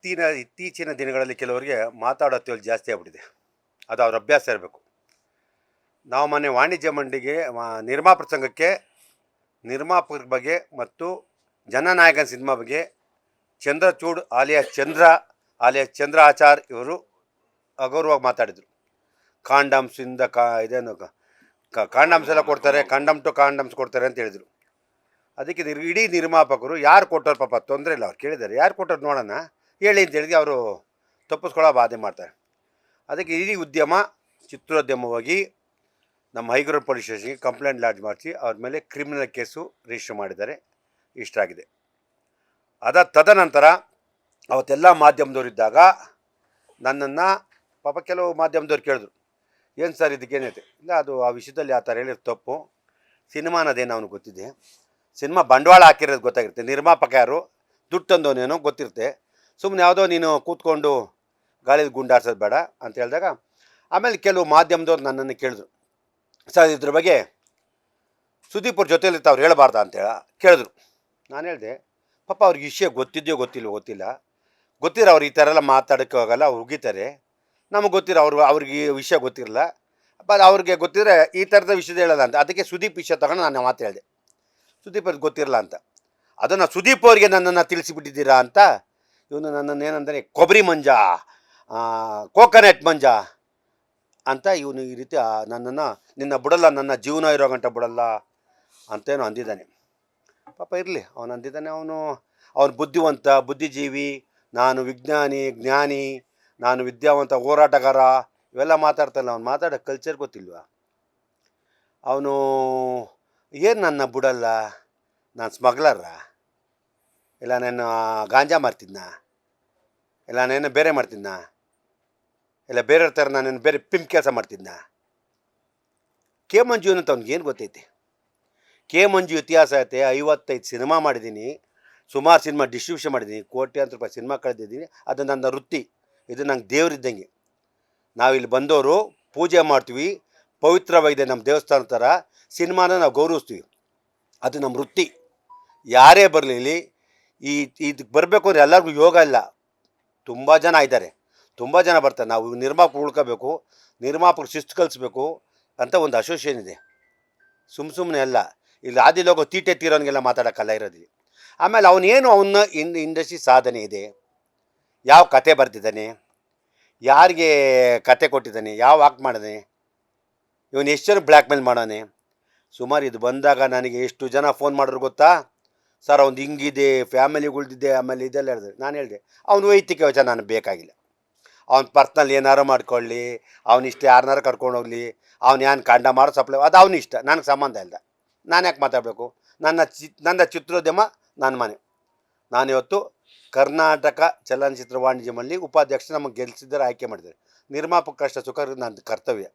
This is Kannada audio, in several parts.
ಇತ್ತೀಚಿನ ದಿನಗಳಲ್ಲಿ ಕೆಲವರಿಗೆ ಮಾತಾಡೋ ಅತ್ಯಲ್ ಜಾಸ್ತಿ ಆಗ್ಬಿಟ್ಟಿದೆ. ಅದು ಅವ್ರ ಅಭ್ಯಾಸ ಇರಬೇಕು. ನಾವು ಮೊನ್ನೆ ವಾಣಿಜ್ಯ ಮಂಡಿಗೆ ನಿರ್ಮಾಪಕ ಸಂಘಕ್ಕೆ ನಿರ್ಮಾಪಕರ ಬಗ್ಗೆ ಮತ್ತು ಜನನಾಯಕನ ಸಿನಿಮಾ ಬಗ್ಗೆ ಚಂದ್ರಚೂಡ್ ಚಂದ್ರ ಆಚಾರ್ ಇವರು ಅಗೌರವಾಗಿ ಮಾತಾಡಿದರು. ಕಾಂಡಮ್ಸಿಂದ ಇದೇನು ಕಾಂಡಮ್ಸ್ ಎಲ್ಲ ಕೊಡ್ತಾರೆ, ಕಾಂಡಮ್ಸ್ ಕೊಡ್ತಾರೆ ಅಂತ ಹೇಳಿದರು. ಅದಕ್ಕೆ ಇಡೀ ನಿರ್ಮಾಪಕರು ಯಾರು ಕೊಟ್ಟರು ಪಾಪ ತೊಂದರೆ ಇಲ್ಲ, ಅವ್ರು ಕೇಳಿದ್ದಾರೆ ಯಾರು ಕೊಟ್ಟರು ನೋಡೋಣ ಹೇಳಿ ಅಂತ ಹೇಳಿದ್ರೆ ಅವರು ತಪ್ಪಿಸ್ಕೊಳ್ಳೋ ಬಾಧೆ ಮಾಡ್ತಾರೆ. ಅದಕ್ಕೆ ಇಡೀ ಚಿತ್ರೋದ್ಯಮವಾಗಿ ನಮ್ಮ ಹೈಕೋರ್ಟ್ ಪೊಲೀಸ್ ಸ್ಟೇಷನ್ಗೆ ಕಂಪ್ಲೇಂಟ್ ಲಾಡ್ಜ್ ಮಾಡಿಸಿ ಅವ್ರ ಮೇಲೆ ಕ್ರಿಮಿನಲ್ ಕೇಸು ರಿಜಿಸ್ಟರ್ ಮಾಡಿದ್ದಾರೆ. ಇಷ್ಟ ಆಗಿದೆ. ತದನಂತರ ಅವತ್ತೆಲ್ಲ ಮಾಧ್ಯಮದವ್ರು ಇದ್ದಾಗ ನನ್ನನ್ನು ಪಾಪ ಕೆಲವು ಮಾಧ್ಯಮದವ್ರು ಕೇಳಿದ್ರು, ಏನು ಸರ್ ಇದಕ್ಕೇನೈತೆ ಇಲ್ಲ, ಅದು ಆ ವಿಷಯದಲ್ಲಿ ಆ ಥರ ಹೇಳಿರೋ ತಪ್ಪು. ಸಿನಿಮಾನದೇನು ಅವ್ನಿಗೆ ಗೊತ್ತಿದೆ, ಸಿನಿಮಾ ಬಂಡವಾಳ ಹಾಕಿರೋದು ಗೊತ್ತಾಗಿರುತ್ತೆ, ನಿರ್ಮಾಪಕ ಯಾರು, ದುಡ್ಡು ತಂದವನೇನೋ ಗೊತ್ತಿರುತ್ತೆ, ಸುಮ್ಮನೆ ಯಾವುದೋ ನೀನು ಕೂತ್ಕೊಂಡು ಗಾಳಿಲಿ ಗುಂಡಾಡ್ಸೋದು ಬೇಡ ಅಂತ ಹೇಳಿದಾಗ ಆಮೇಲೆ ಕೆಲವು ಮಾಧ್ಯಮದವ್ರು ನನ್ನನ್ನು ಕೇಳಿದ್ರು, ಸರ್ ಇದ್ರ ಬಗ್ಗೆ ಸುದೀಪ್ ಅವ್ರ ಜೊತೆಲಿರ್ತ ಅವ್ರು ಹೇಳಬಾರ್ದ ಅಂತೇಳಿ ಕೇಳಿದ್ರು. ನಾನು ಹೇಳಿದೆ ಪಾಪ ಅವ್ರಿಗೆ ವಿಷಯ ಗೊತ್ತಿದೆಯೋ ಗೊತ್ತಿಲ್ಲ, ಗೊತ್ತಿರೋ ಅವ್ರು ಈ ಥರ ಎಲ್ಲ ಮಾತಾಡೋಕ್ಕೆ ಹೋಗಲ್ಲ, ಅವ್ರು ಉಗಿತಾರೆ. ನಮಗೆ ಗೊತ್ತಿರೋ ಅವ್ರಿಗೆ ಈ ವಿಷಯ ಗೊತ್ತಿರಲ್ಲ, ಬಟ್ ಅವ್ರಿಗೆ ಗೊತ್ತಿದ್ರೆ ಈ ಥರದ ವಿಷಯದ ಹೇಳಲ್ಲ ಅಂತ. ಅದಕ್ಕೆ ಸುದೀಪ್ ವಿಷಯ ತಗೊಂಡು ನಾನು ಮಾತು ಹೇಳಿದೆ, ಸುದೀಪ್ ಅವ್ರಿಗೆ ಗೊತ್ತಿರಲ್ಲ ಅಂತ. ಅದನ್ನು ಸುದೀಪ್ ಅವರಿಗೆ ನನ್ನನ್ನು ತಿಳಿಸಿಬಿಟ್ಟಿದ್ದೀರಾ ಅಂತ ಇವನು ನನ್ನನ್ನು ಏನಂದರೆ ಕೊಬ್ಬರಿ ಮಂಜ, ಕೋಕೋನಟ್ ಮಂಜ ಅಂತ ಇವನು ಈ ರೀತಿ ನನ್ನನ್ನು ನಿನ್ನ ಬಿಡಲ್ಲ, ನನ್ನ ಜೀವನ ಇರೋ ಗಂಟ ಬಿಡಲ್ಲ ಅಂತೇನೋ ಅಂದಿದ್ದಾನೆ. ಪಾಪ ಇರಲಿ, ಅವನು ಅಂದಿದ್ದಾನೆ. ಅವನು ಬುದ್ಧಿವಂತ, ಬುದ್ಧಿಜೀವಿ, ನಾನು ವಿಜ್ಞಾನಿ, ಜ್ಞಾನಿ, ನಾನು ವಿದ್ಯಾವಂತ, ಹೋರಾಟಗಾರ ಇವೆಲ್ಲ ಮಾತಾಡ್ತಾನೆ. ಅವ್ನು ಮಾತಾಡೋ ಕಲ್ಚರ್ ಗೊತ್ತಿಲ್ವಾ? ಅವನು ಏನು ನನ್ನ ಬಿಡಲ್ಲ, ನಾನು ಸ್ಮಗ್ಲರ, ಇಲ್ಲ ನಾನು ಗಾಂಜಾ ಮಾರ್ತಿದ್ನ, ಇಲ್ಲ ನಾನೇನು ಬೇರೆ ಮಾಡ್ತಿದ್ನ, ಇಲ್ಲ ಬೇರೆಯವ್ರ ಥರ ನಾನೇನು ಬೇರೆ ಪಿಂಪ್ ಕೆಲಸ ಮಾಡ್ತಿದ್ನ? ಕೆ ಮಂಜು ಅಂತ ಅವ್ನಿಗೇನು ಗೊತ್ತೈತೆ? ಕೆ ಮಂಜು ಇತಿಹಾಸ ಐತೆ. 55 ಸಿನಿಮಾ ಮಾಡಿದ್ದೀನಿ, ಸುಮಾರು ಸಿನಿಮಾ ಡಿಸ್ಟ್ರಿಬ್ಯೂಷನ್ ಮಾಡಿದ್ದೀನಿ, ಕೋಟ್ಯಾಂತರ ರೂಪಾಯಿ ಸಿನಿಮಾ ಕಳೆದಿದ್ದೀನಿ. ಅದು ನನ್ನ ವೃತ್ತಿ, ಇದು ನಂಗೆ ದೇವರಿದ್ದಂಗೆ. ನಾವಿಲ್ಲಿ ಬಂದವರು ಪೂಜೆ ಮಾಡ್ತೀವಿ, ಪವಿತ್ರವಾಗಿದೆ ನಮ್ಮ ದೇವಸ್ಥಾನ ಥರ. ಸಿನಿಮಾನ ನಾವು ಗೌರವಿಸ್ತೀವಿ, ಅದು ನಮ್ಮ ವೃತ್ತಿ. ಯಾರೇ ಬರಲಿ ಇದಕ್ಕೆ ಬರಬೇಕು ಅಂದರೆ ಎಲ್ಲರಿಗೂ ಯೋಗ ಇಲ್ಲ. ತುಂಬ ಜನ ಇದ್ದಾರೆ, ತುಂಬ ಜನ ಬರ್ತಾರೆ. ನಾವು ನಿರ್ಮಾಪಕರು ಉಳ್ಕೋಬೇಕು, ನಿರ್ಮಾಪಕರು ಶಿಸ್ತು ಕಲಿಸ್ಬೇಕು ಅಂತ ಒಂದು ಅಸೋಸಿಯೇಷನ್ ಇದೆ. ಸುಮ್ಮನೆ ಅಲ್ಲ, ಇಲ್ಲಿ ಆದಿಲೋಗೋ ತೀಟೆ ತೀರೋನಿಗೆಲ್ಲ ಮಾತಾಡೋಕ್ಕಲ್ಲ ಇರೋದು. ಆಮೇಲೆ ಅವನ ಇಂಡಸ್ಟ್ರಿ ಸಾಧನೆ ಇದೆ, ಯಾವ ಕತೆ ಬರ್ತಿದ್ದಾನೆ, ಯಾರಿಗೆ ಕತೆ ಕೊಟ್ಟಿದ್ದಾನೆ, ಯಾವ ಆಕ್ಟ್ ಮಾಡಿದಾನೆ, ಇವನು ಎಷ್ಟು ಜನ ಬ್ಲ್ಯಾಕ್ ಮೇಲ್ ಮಾಡೋನೆ. ಸುಮಾರು ಇದು ಬಂದಾಗ ನನಗೆ ಎಷ್ಟು ಜನ ಫೋನ್ ಮಾಡಿದ್ರು ಗೊತ್ತಾ? ಸರ್ ಅವ್ನು ಹಿಂಗಿದೆ, ಫ್ಯಾಮಿಲಿಗಳ್ದಿದೆ, ಆಮೇಲೆ ಇದೆಲ್ಲ ಹೇಳಿದೆ. ನಾನು ಹೇಳಿದೆ ಅವ್ನು ವೈಯಕ್ತಿಕ ವಿಚಾರ ನನಗೆ ಬೇಕಾಗಿಲ್ಲ. ಅವ್ನು ಪರ್ಸ್ನಲ್ ಏನಾರು ಮಾಡ್ಕೊಳ್ಳಿ, ಅವನಿಷ್ಟ ಯಾರನ್ನಾರು ಕರ್ಕೊಂಡು ಹೋಗಲಿ, ಅವ್ನು ಏನು ಕಂಡ ಮಾಡೋ ಸಪ್ಲೈ ಅದು ಅವನು ಇಷ್ಟ, ನನಗೆ ಸಂಬಂಧ ಇಲ್ಲ. ನಾನು ಯಾಕೆ ಮಾತಾಡಬೇಕು? ನನ್ನ ಚಿತ್ರೋದ್ಯಮ ನನ್ನ ಮನೆ. ನಾನಿವತ್ತು ಕರ್ನಾಟಕ ಚಲನಚಿತ್ರ ವಾಣಿಜ್ಯ ಮಂಡಳಿ ಉಪಾಧ್ಯಕ್ಷ ನಮಗೆ ಗೆಲ್ಲಿಸಿದ್ದಾರೆ, ಆಯ್ಕೆ ಮಾಡಿದ್ದಾರೆ. ನಿರ್ಮಾಪಕ ಕಷ್ಟ ಸುಖ ನನ್ನ ಕರ್ತವ್ಯ.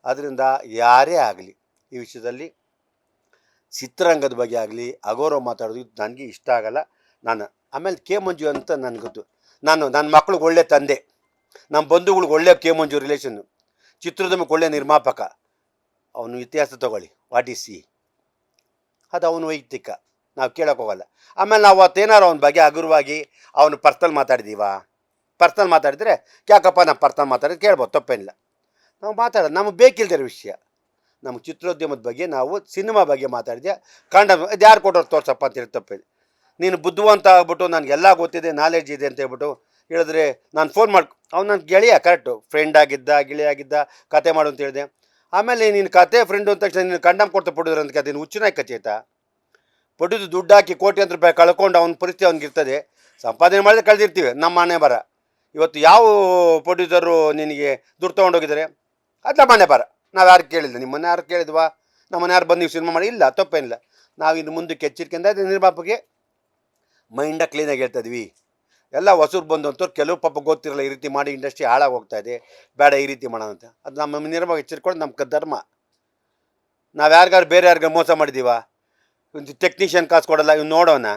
ಅದರಿಂದ ಯಾರೇ ಆಗಲಿ ಈ ವಿಷಯದಲ್ಲಿ ಚಿತ್ರರಂಗದ ಬಗ್ಗೆ ಆಗಲಿ ಅಗೌರವ ಮಾತಾಡೋದು ನನಗೆ ಇಷ್ಟ ಆಗಲ್ಲ. ಆಮೇಲೆ ಕೆ ಮಂಜು ಅಂತ ನನಗೆ ಗೊತ್ತು. ನನ್ನ ಮಕ್ಳಿಗೆ ಒಳ್ಳೆ ತಂದೆ, ನಮ್ಮ ಬಂಧುಗಳಿಗೆ ಒಳ್ಳೆ ಕೆ ಮಂಜು ರಿಲೇಷನ್ನು, ಚಿತ್ರೋದ್ಯಮಕ್ಕೆ ಒಳ್ಳೆ ನಿರ್ಮಾಪಕ. ಅವನು ಇತಿಹಾಸ ತೊಗೊಳ್ಳಿ, ವಾಟ್ ಈಸ್ ಸಿ, ಅದು ಅವನು ವೈಯಕ್ತಿಕ, ನಾವು ಕೇಳೋಕೆ ಹೋಗಲ್ಲ. ಆಮೇಲೆ ನಾವು ಅವತ್ತೇನಾರು ಅವನ ಬಗ್ಗೆ ಹಗುರವಾಗಿ ಅವನು ಪರ್ಸನಲ್ ಮಾತಾಡಿದರೆ ಯಾಕಪ್ಪ ನಾವು ಪರ್ಸನಲ್ ಮಾತಾಡಿದ್ರೆ ಕೇಳ್ಬೋದು, ತಪ್ಪೇನಿಲ್ಲ. ನಾವು ಮಾತಾಡೋದು ನಮಗೆ ಬೇಕಿಲ್ದಿರೋ ವಿಷಯ. ನಮ್ಮ ಚಿತ್ರೋದ್ಯಮದ ಬಗ್ಗೆ ನಾವು ಸಿನಿಮಾ ಬಗ್ಗೆ ಮಾತಾಡಿದೆ. ಇದು ಯಾರು ಕೊಟ್ಟರು ತೋರ್ಸಪ್ಪ ಅಂತೇಳಿ ತಪ್ಪೇಳಿ. ನೀನು ಬುದ್ಧಿವಂತ ಆಗ್ಬಿಟ್ಟು ನನಗೆಲ್ಲ ಗೊತ್ತಿದೆ, ನಾಲೆಡ್ಜ್ ಇದೆ ಅಂತ ಹೇಳ್ಬಿಟ್ಟು ಹೇಳಿದ್ರೆ ನಾನು ಫೋನ್ ಅವ್ನು ನನ್ನ ಗೆಳೆಯ, ಕರೆಕ್ಟು ಫ್ರೆಂಡ್ ಆಗಿದ್ದ, ಗೆಳೆಯಾಗಿದ್ದ, ಕತೆ ಮಾಡು ಅಂತ ಹೇಳಿದೆ. ಆಮೇಲೆ ನೀನು ಕತೆ ಫ್ರೆಂಡು ಅಂತ ತಕ್ಷಣ ನೀನು ಕಂಡಮ್ ಕೊಡ್ತಾ ಪೊಡಿದ್ರು ಅಂತ ಕತೆ ಹುಚ್ಚನಾಗಿ ಕಚ್ಚೈತಾ? ಪೊಡಿದು ದುಡ್ಡು ಹಾಕಿ ಕೋಟ್ಯಾಂತರ ರೂಪಾಯಿ ಕಳ್ಕೊಂಡು ಅವನ ಪರಿಸ್ಥಿತಿ ಅವ್ನಿಗಿರ್ತದೆ. ಸಂಪಾದನೆ ಮಾಡಿದ್ರೆ ಕಳೆದಿರ್ತೀವಿ, ನಮ್ಮ ಮನೆ ಬರ. ಇವತ್ತು ಯಾವ ಪ್ರೊಡ್ಯೂಸರು ನಿನಗೆ ದುಡ್ಡು ತೊಗೊಂಡೋಗಿದ್ದಾರೆ? ಅದು ನಮ್ಮ ಮನೆ ಬರ. ನಾವು ಯಾರು ಕೇಳಿಲ್ಲ, ನಿಮ್ಮ ಮನೆ ಯಾರು ಕೇಳಿದ್ವಾ? ನಮ್ಮ ಮನೆ ಯಾರು ಬಂದು ನೀವು ಸಿನಿಮಾ ಮಾಡಿ? ಇಲ್ಲ, ತಪ್ಪೇನಿಲ್ಲ. ನಾವು ಇನ್ನು ಮುಂದಕ್ಕೆ ಎಚ್ಚರಿಕೆಯಿಂದ ನಿರ್ಮಾಪಕಿಗೆ ಮೈಂಡಾಗಿ ಕ್ಲೀನಾಗಿ ಹೇಳ್ತಾ ಇದ್ವಿ. ಎಲ್ಲ ಹೊಸರು ಬಂದಂಥವ್ರು ಕೆಲವು ಪಾಪ ಗೊತ್ತಿರಲ್ಲ, ಈ ರೀತಿ ಮಾಡಿ ಇಂಡಸ್ಟ್ರಿ ಹಾಳಾಗಿ ಹೋಗ್ತಾ ಇದೆ, ಬೇಡ ಈ ರೀತಿ ಮಾಡೋಣ ಅಂತ. ಅದು ನಮ್ಮ ನಿರ್ಮಾಪಕ ಎಚ್ಚರಿಕೊಂಡು ನಮ್ಮ ಧರ್ಮ. ನಾವು ಯಾರಿಗಾರು ಬೇರೆ ಯಾರಿಗಾರು ಮೋಸ ಮಾಡಿದ್ದೀವ? ಒಂದು ಟೆಕ್ನಿಷಿಯನ್ ಕಾಸು ಕೊಡಲ್ಲ, ಇವ್ನು ನೋಡೋಣ.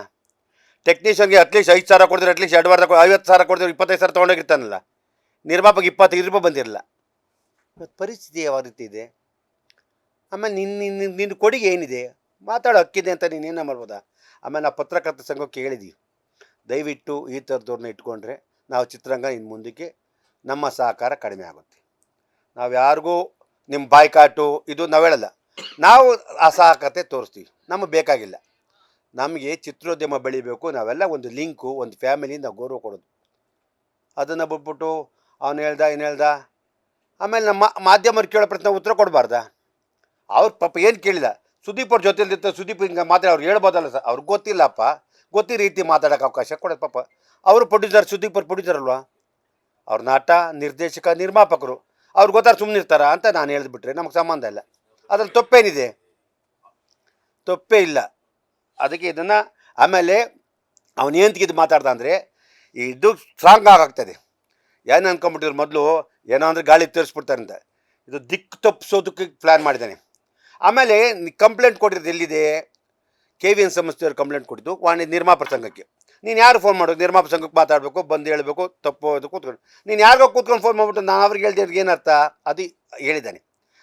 ಟೆಕ್ನಿಷಿಯನ್ಗೆ ಅಟ್ಲೀಸ್ಟ್ 5 ಸಾವಿರ ಕೊಡಿದ್ರೆ, ಅಟ್ಲೀಸ್ಟ್ 2 ವಾರ 50 ಸಾವಿರ ಕೊಡಿದ್ರೆ 25 ಸಾವಿರ ತೊಗೊಂಡೋಗಿರ್ತಾನಲ್ಲ. ನಿರ್ಮಾಪಕ 25 ರೂಪಾಯಿ ಬಂದಿರಲ್ಲ. ಇವತ್ತು ಪರಿಸ್ಥಿತಿ ಯಾವ ರೀತಿ ಇದೆ? ಆಮೇಲೆ ನಿನ್ನ ಕೊಡುಗೆ ಏನಿದೆ? ಮಾತಾಡೋ ಹಕ್ಕಿದೆ ಅಂತ ನೀನೇನು ಮಾಡ್ಬೋದಾ? ಆಮೇಲೆ ನಾವು ಪತ್ರಕರ್ತರ ಸಂಘಕ್ಕೆ ಹೇಳಿದ್ದೀವಿ, ದಯವಿಟ್ಟು ಈ ಥರದವ್ರನ್ನ ಇಟ್ಕೊಂಡ್ರೆ ನಾವು ಚಿತ್ರರಂಗ ಇನ್ನು ಮುಂದಕ್ಕೆ ನಮ್ಮ ಸಹಕಾರ ಕಡಿಮೆ ಆಗುತ್ತೆ. ನಾವು ಯಾರಿಗೂ ನಿಮ್ಮ ಬಾಯ್ಕಾಟು ಇದು ನಾವು ಹೇಳಲ್ಲ, ನಾವು ಅಸಹಕತೆ ತೋರಿಸ್ತೀವಿ, ನಮಗೆ ಬೇಕಾಗಿಲ್ಲ. ನಮಗೆ ಚಿತ್ರೋದ್ಯಮ ಬೆಳಿಬೇಕು, ನಾವೆಲ್ಲ ಒಂದು ಲಿಂಕು, ಒಂದು ಫ್ಯಾಮಿಲಿಯಿಂದ ಗೌರವ ಕೊಡೋದು. ಅದನ್ನು ಬಿಟ್ಬಿಟ್ಟು ಅವನು ಹೇಳ್ದ ಇನ್ನು ಹೇಳ್ದ, ಆಮೇಲೆ ನಮ್ಮ ಮಾಧ್ಯಮರು ಕೇಳೋ ಪ್ರಶ್ನೆ ಉತ್ತರ ಕೊಡಬಾರ್ದ? ಅವ್ರು ಪಾಪ ಏನು ಕೇಳಿಲ್ಲ, ಸುದೀಪ್ ಅವ್ರ ಜೊತೆಲಿರ್ತಾರೆ, ಸುದೀಪ್ ಹಿಂಗೆ ಮಾತಾಡಿ ಅವ್ರು ಹೇಳ್ಬೋದಲ್ಲ ಸರ್, ಅವ್ರಿಗೆ ಗೊತ್ತಿಲ್ಲಪ್ಪ, ಗೊತ್ತಿ ರೀತಿ ಮಾತಾಡೋಕೆ ಅವಕಾಶ ಕೊಡೋದು. ಪಾಪ ಅವರು ಪ್ರೊಡ್ಯೂಸರ್, ಸುದೀಪ್ ಅವ್ರು ಪ್ರೊಡ್ಯೂಸರ್ ಅಲ್ವಾ, ಅವ್ರ ನಟ, ನಿರ್ದೇಶಕ, ನಿರ್ಮಾಪಕರು, ಅವ್ರು ಗೊತ್ತಾರು ಸುಮ್ಮನೆ ಇರ್ತಾರ ಅಂತ ನಾನು ಹೇಳಿದ್ಬಿಟ್ರೆ ನಮಗೆ ಸಂಬಂಧ ಇಲ್ಲ. ಅದ್ರಲ್ಲಿ ತಪ್ಪೇನಿದೆ? ತಪ್ಪೇ ಇಲ್ಲ. ಅದಕ್ಕೆ ಇದನ್ನು ಆಮೇಲೆ ಅವನು ಏಂತಗಿದ್ದು ಮಾತಾಡ್ದ ಅಂದರೆ ಇದು ಸ್ಟ್ರಾಂಗ್ ಆಗಾಗ್ತದೆ. ಏನು ಅನ್ಕೊಂಬಿಟ್ಟಿದ್ರು ಮೊದಲು, ಏನೋ ಅಂದರೆ ಗಾಳಿ ತರಿಸ್ಬಿಡ್ತಾರಂತ, ಇದು ದಿಕ್ಕು ತಪ್ಪಿಸೋದಕ್ಕೆ ಪ್ಲ್ಯಾನ್ ಮಾಡಿದ್ದಾನೆ. ಆಮೇಲೆ ಕಂಪ್ಲೇಂಟ್ ಕೊಟ್ಟಿರೋದು ಎಲ್ಲಿದೆ? KVN ಸಂಸ್ಥೆಯವ್ರು ಕಂಪ್ಲೇಂಟ್ ಕೊಟ್ಟಿದ್ದು ನಿರ್ಮಾಪಕ ಸಂಘಕ್ಕೆ. ನೀನು ಯಾರು ಫೋನ್ ಮಾಡೋದು? ನಿರ್ಮಾಪಕ ಸಂಘಕ್ಕೆ ಮಾತಾಡಬೇಕು, ಬಂದು ಹೇಳಬೇಕು, ತಪ್ಪು ಅದು ಕೂತ್ಕೊಂಡು. ನೀನು ಯಾರಿಗೋ ಕೂತ್ಕೊಂಡು ಫೋನ್ ಮಾಡಿಬಿಟ್ಟು ನಾನು ಅವ್ರಿಗೆ ಹೇಳ್ದೆ ಏನರ್ಥ? ಅದು ಹೇಳಿದ್ದಾನೆ.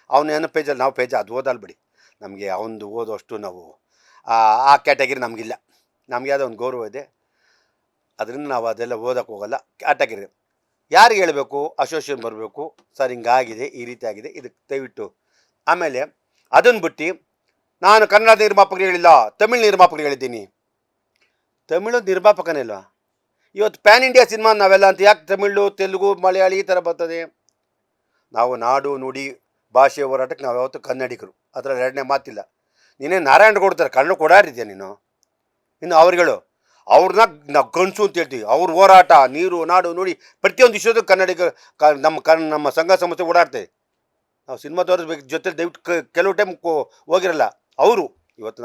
ಅವನೇನೋ ಪೇಜಲ್ಲಿ, ನಾವು ಪೇಜ್ ಅದು ಓದಲ್ಲ ಬಿಡಿ, ನಮಗೆ ಅವನದು ಓದೋಷ್ಟು ನಾವು ಆ ಕ್ಯಾಟಗಿರಿ ನಮಗಿಲ್ಲ. ನಮಗೆ ಯಾವುದೋ ಒಂದು ಗೌರವ ಇದೆ, ಅದರಿಂದ ನಾವು ಅದೆಲ್ಲ ಓದೋಕ್ಕೆ ಹೋಗಲ್ಲ. ಕ್ಯಾಟಗಿರಿ ಯಾರಿಗೆ ಹೇಳಬೇಕು? ಅಸೋಸಿಯೇಷನ್ ಬರಬೇಕು, ಸರ್ ಹಿಂಗಾಗಿದೆ, ಈ ರೀತಿ ಆಗಿದೆ, ಇದಕ್ಕೆ ದಯವಿಟ್ಟು. ಆಮೇಲೆ ಅದನ್ನು ಬಿಟ್ಟು ನಾನು ಕನ್ನಡ ನಿರ್ಮಾಪಕರಿಗೆ ಹೇಳಿಲ್ಲ, ತಮಿಳು ನಿರ್ಮಾಪಕರಿಗೆ ಹೇಳಿದ್ದೀನಿ. ತಮಿಳು ನಿರ್ಮಾಪಕನೇ ಅಲ್ವಾ? ಇವತ್ತು ಪ್ಯಾನ್ ಇಂಡಿಯಾ ಸಿನಿಮಾ ನಾವೆಲ್ಲ ಅಂತ ಯಾಕೆ ತಮಿಳು, ತೆಲುಗು, ಮಲಯಾಳಿ ಈ ಥರ ಬರ್ತದೆ? ನಾವು ನಾಡು ನುಡಿ ಭಾಷೆ ಹೋರಾಟಕ್ಕೆ ನಾವು ಯಾವತ್ತು ಕನ್ನಡಿಗರು, ಅದರಲ್ಲಿ ಎರಡನೇ ಮಾತಿಲ್ಲ. ನೀನೇ ನಾರಾಯಣ ಕೊಡ್ತಾರೆ, ಕನ್ನಡ ಕೊಡಾರಿದ್ಯಾ ನೀನು? ಇನ್ನು ಅವ್ರುಗಳು, ಅವ್ರನ್ನ ನಾವು ಗಂಡಸು ಅಂತ ಹೇಳ್ತೀವಿ. ಅವ್ರ ಹೋರಾಟ, ನೀರು ನಾಡು ನುಡಿ ಪ್ರತಿಯೊಂದು ವಿಷಯದ ಕನ್ನಡಿಗ ನಮ್ಮ ಸಂಘ ಸಂಸ್ಥೆ ಓಡಾಡ್ತೇವೆ. ನಾವು ಸಿನಿಮಾ ತೋರಿಸ್ಬೇಕು ಜೊತೆ ದಯವಿಟ್ಟು ಕೆಲವು ಟೈಮ್ ಹೋಗಿರಲ್ಲ. ಅವರು ಇವತ್ತು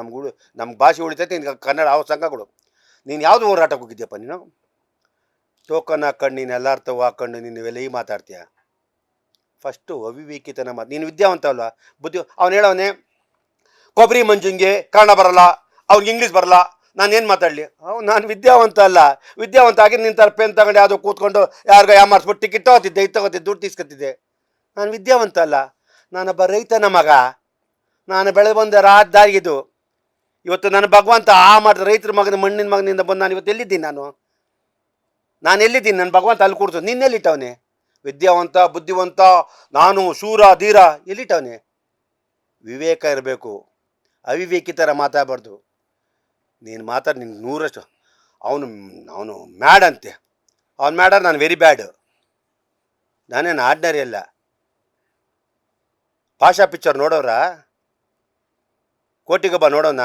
ನಮ್ಮ ಭಾಷೆ ಉಳಿತೈತೆ, ನಿನ್ಗೆ ಕನ್ನಡ ಅವ್ರ ಸಂಘಗಳು. ನೀನು ಯಾವುದು ಹೋರಾಟಕ್ಕೆ ಹೋಗಿದ್ಯಪ್ಪ ನೀನು? ಟೋಕನ್ ಹಾಕೊಂಡು ನೀನು ಎಲ್ಲಾರ್ಥವು ಹಾಕೊಂಡು ನೀನು ಇವೆಲ್ಲ ಈ ಮಾತಾಡ್ತೀಯ. ಫಸ್ಟು ಅವಿವೇಕಿತನ ಮಾತು. ನೀನು ವಿದ್ಯಾವಂತ ಅಲ್ವಾ, ಬುದ್ಧಿ. ಅವ್ನು ಹೇಳೋನೆ ಕೊಬ್ಬರಿ ಮಂಜುಂಗೆ ಕನ್ನಡ ಬರಲ್ಲ, ಅವ್ನಿಗೆ ಇಂಗ್ಲೀಷ್ ಬರಲ್ಲ, ನಾನೇನು ಮಾತಾಡಲಿ? ನಾನು ವಿದ್ಯಾವಂತ ಅಲ್ಲ. ವಿದ್ಯಾವಂತ ಆಗಿ ನಿನ್ನ ಪೆನ್ ತಗೊಂಡು ಯಾವುದೋ ಕೂತ್ಕೊಂಡು ಯಾರಿಗೋ ಯಾಮಾರಿಸ್ಬಿಟ್ಟು ಟಿಕೆಟ್ ತಗೋತಿದ್ದೆ, ಇದು ತಗೋತಿದ್ದೆ, ದುಡ್ಡು ತೀಸ್ಕೊತಿದ್ದೆ. ನಾನು ವಿದ್ಯಾವಂತ ಅಲ್ಲ, ನಾನೊಬ್ಬ ರೈತನ ಮಗ. ನಾನು ಬೆಳೆದು ಬಂದ ದಾರಿಗಿದು. ಇವತ್ತು ನನ್ನ ಭಗವಂತ ಮಾಡಿದ ರೈತರ ಮಗನ ಮಣ್ಣಿನ ಮಗನಿಂದ ಬಂದು ನಾನು ಇವತ್ತು ಎಲ್ಲಿದ್ದೀನಿ? ನಾನು ಎಲ್ಲಿದ್ದೀನಿ? ನನ್ನ ಭಗವಂತ ಅಲ್ಲಿ ಕೂಡ್ಸೋದು. ನಿನ್ನೆಲ್ಲಿಟ್ಟವನೆ? ವಿದ್ಯಾವಂತ, ಬುದ್ಧಿವಂತ, ನಾನು ಶೂರ ಧೀರ, ಎಲ್ಲಿಟ್ಟವನೆ? ವಿವೇಕ ಇರಬೇಕು, ಅವಿವೇಕಿ ಥರ ಮಾತಾಡಬಾರ್ದು. ನೀನು ಮಾತಾಡಿ ನಿನ್ಗೆ 100ರಷ್ಟು. ಅವನು ಮ್ಯಾಡ್ ಅಂತೆ, ಅವ್ನು ಮ್ಯಾಡರ್, ನಾನು ವೆರಿ ಬ್ಯಾಡ್. ನಾನೇನು ಆರ್ಡಿನರಿ ಅಲ್ಲ. ಭಾಷಾ ಪಿಕ್ಚರ್ ನೋಡೋರ? ಕೋಟಿಗೊಬ್ಬ ನೋಡೋಣ?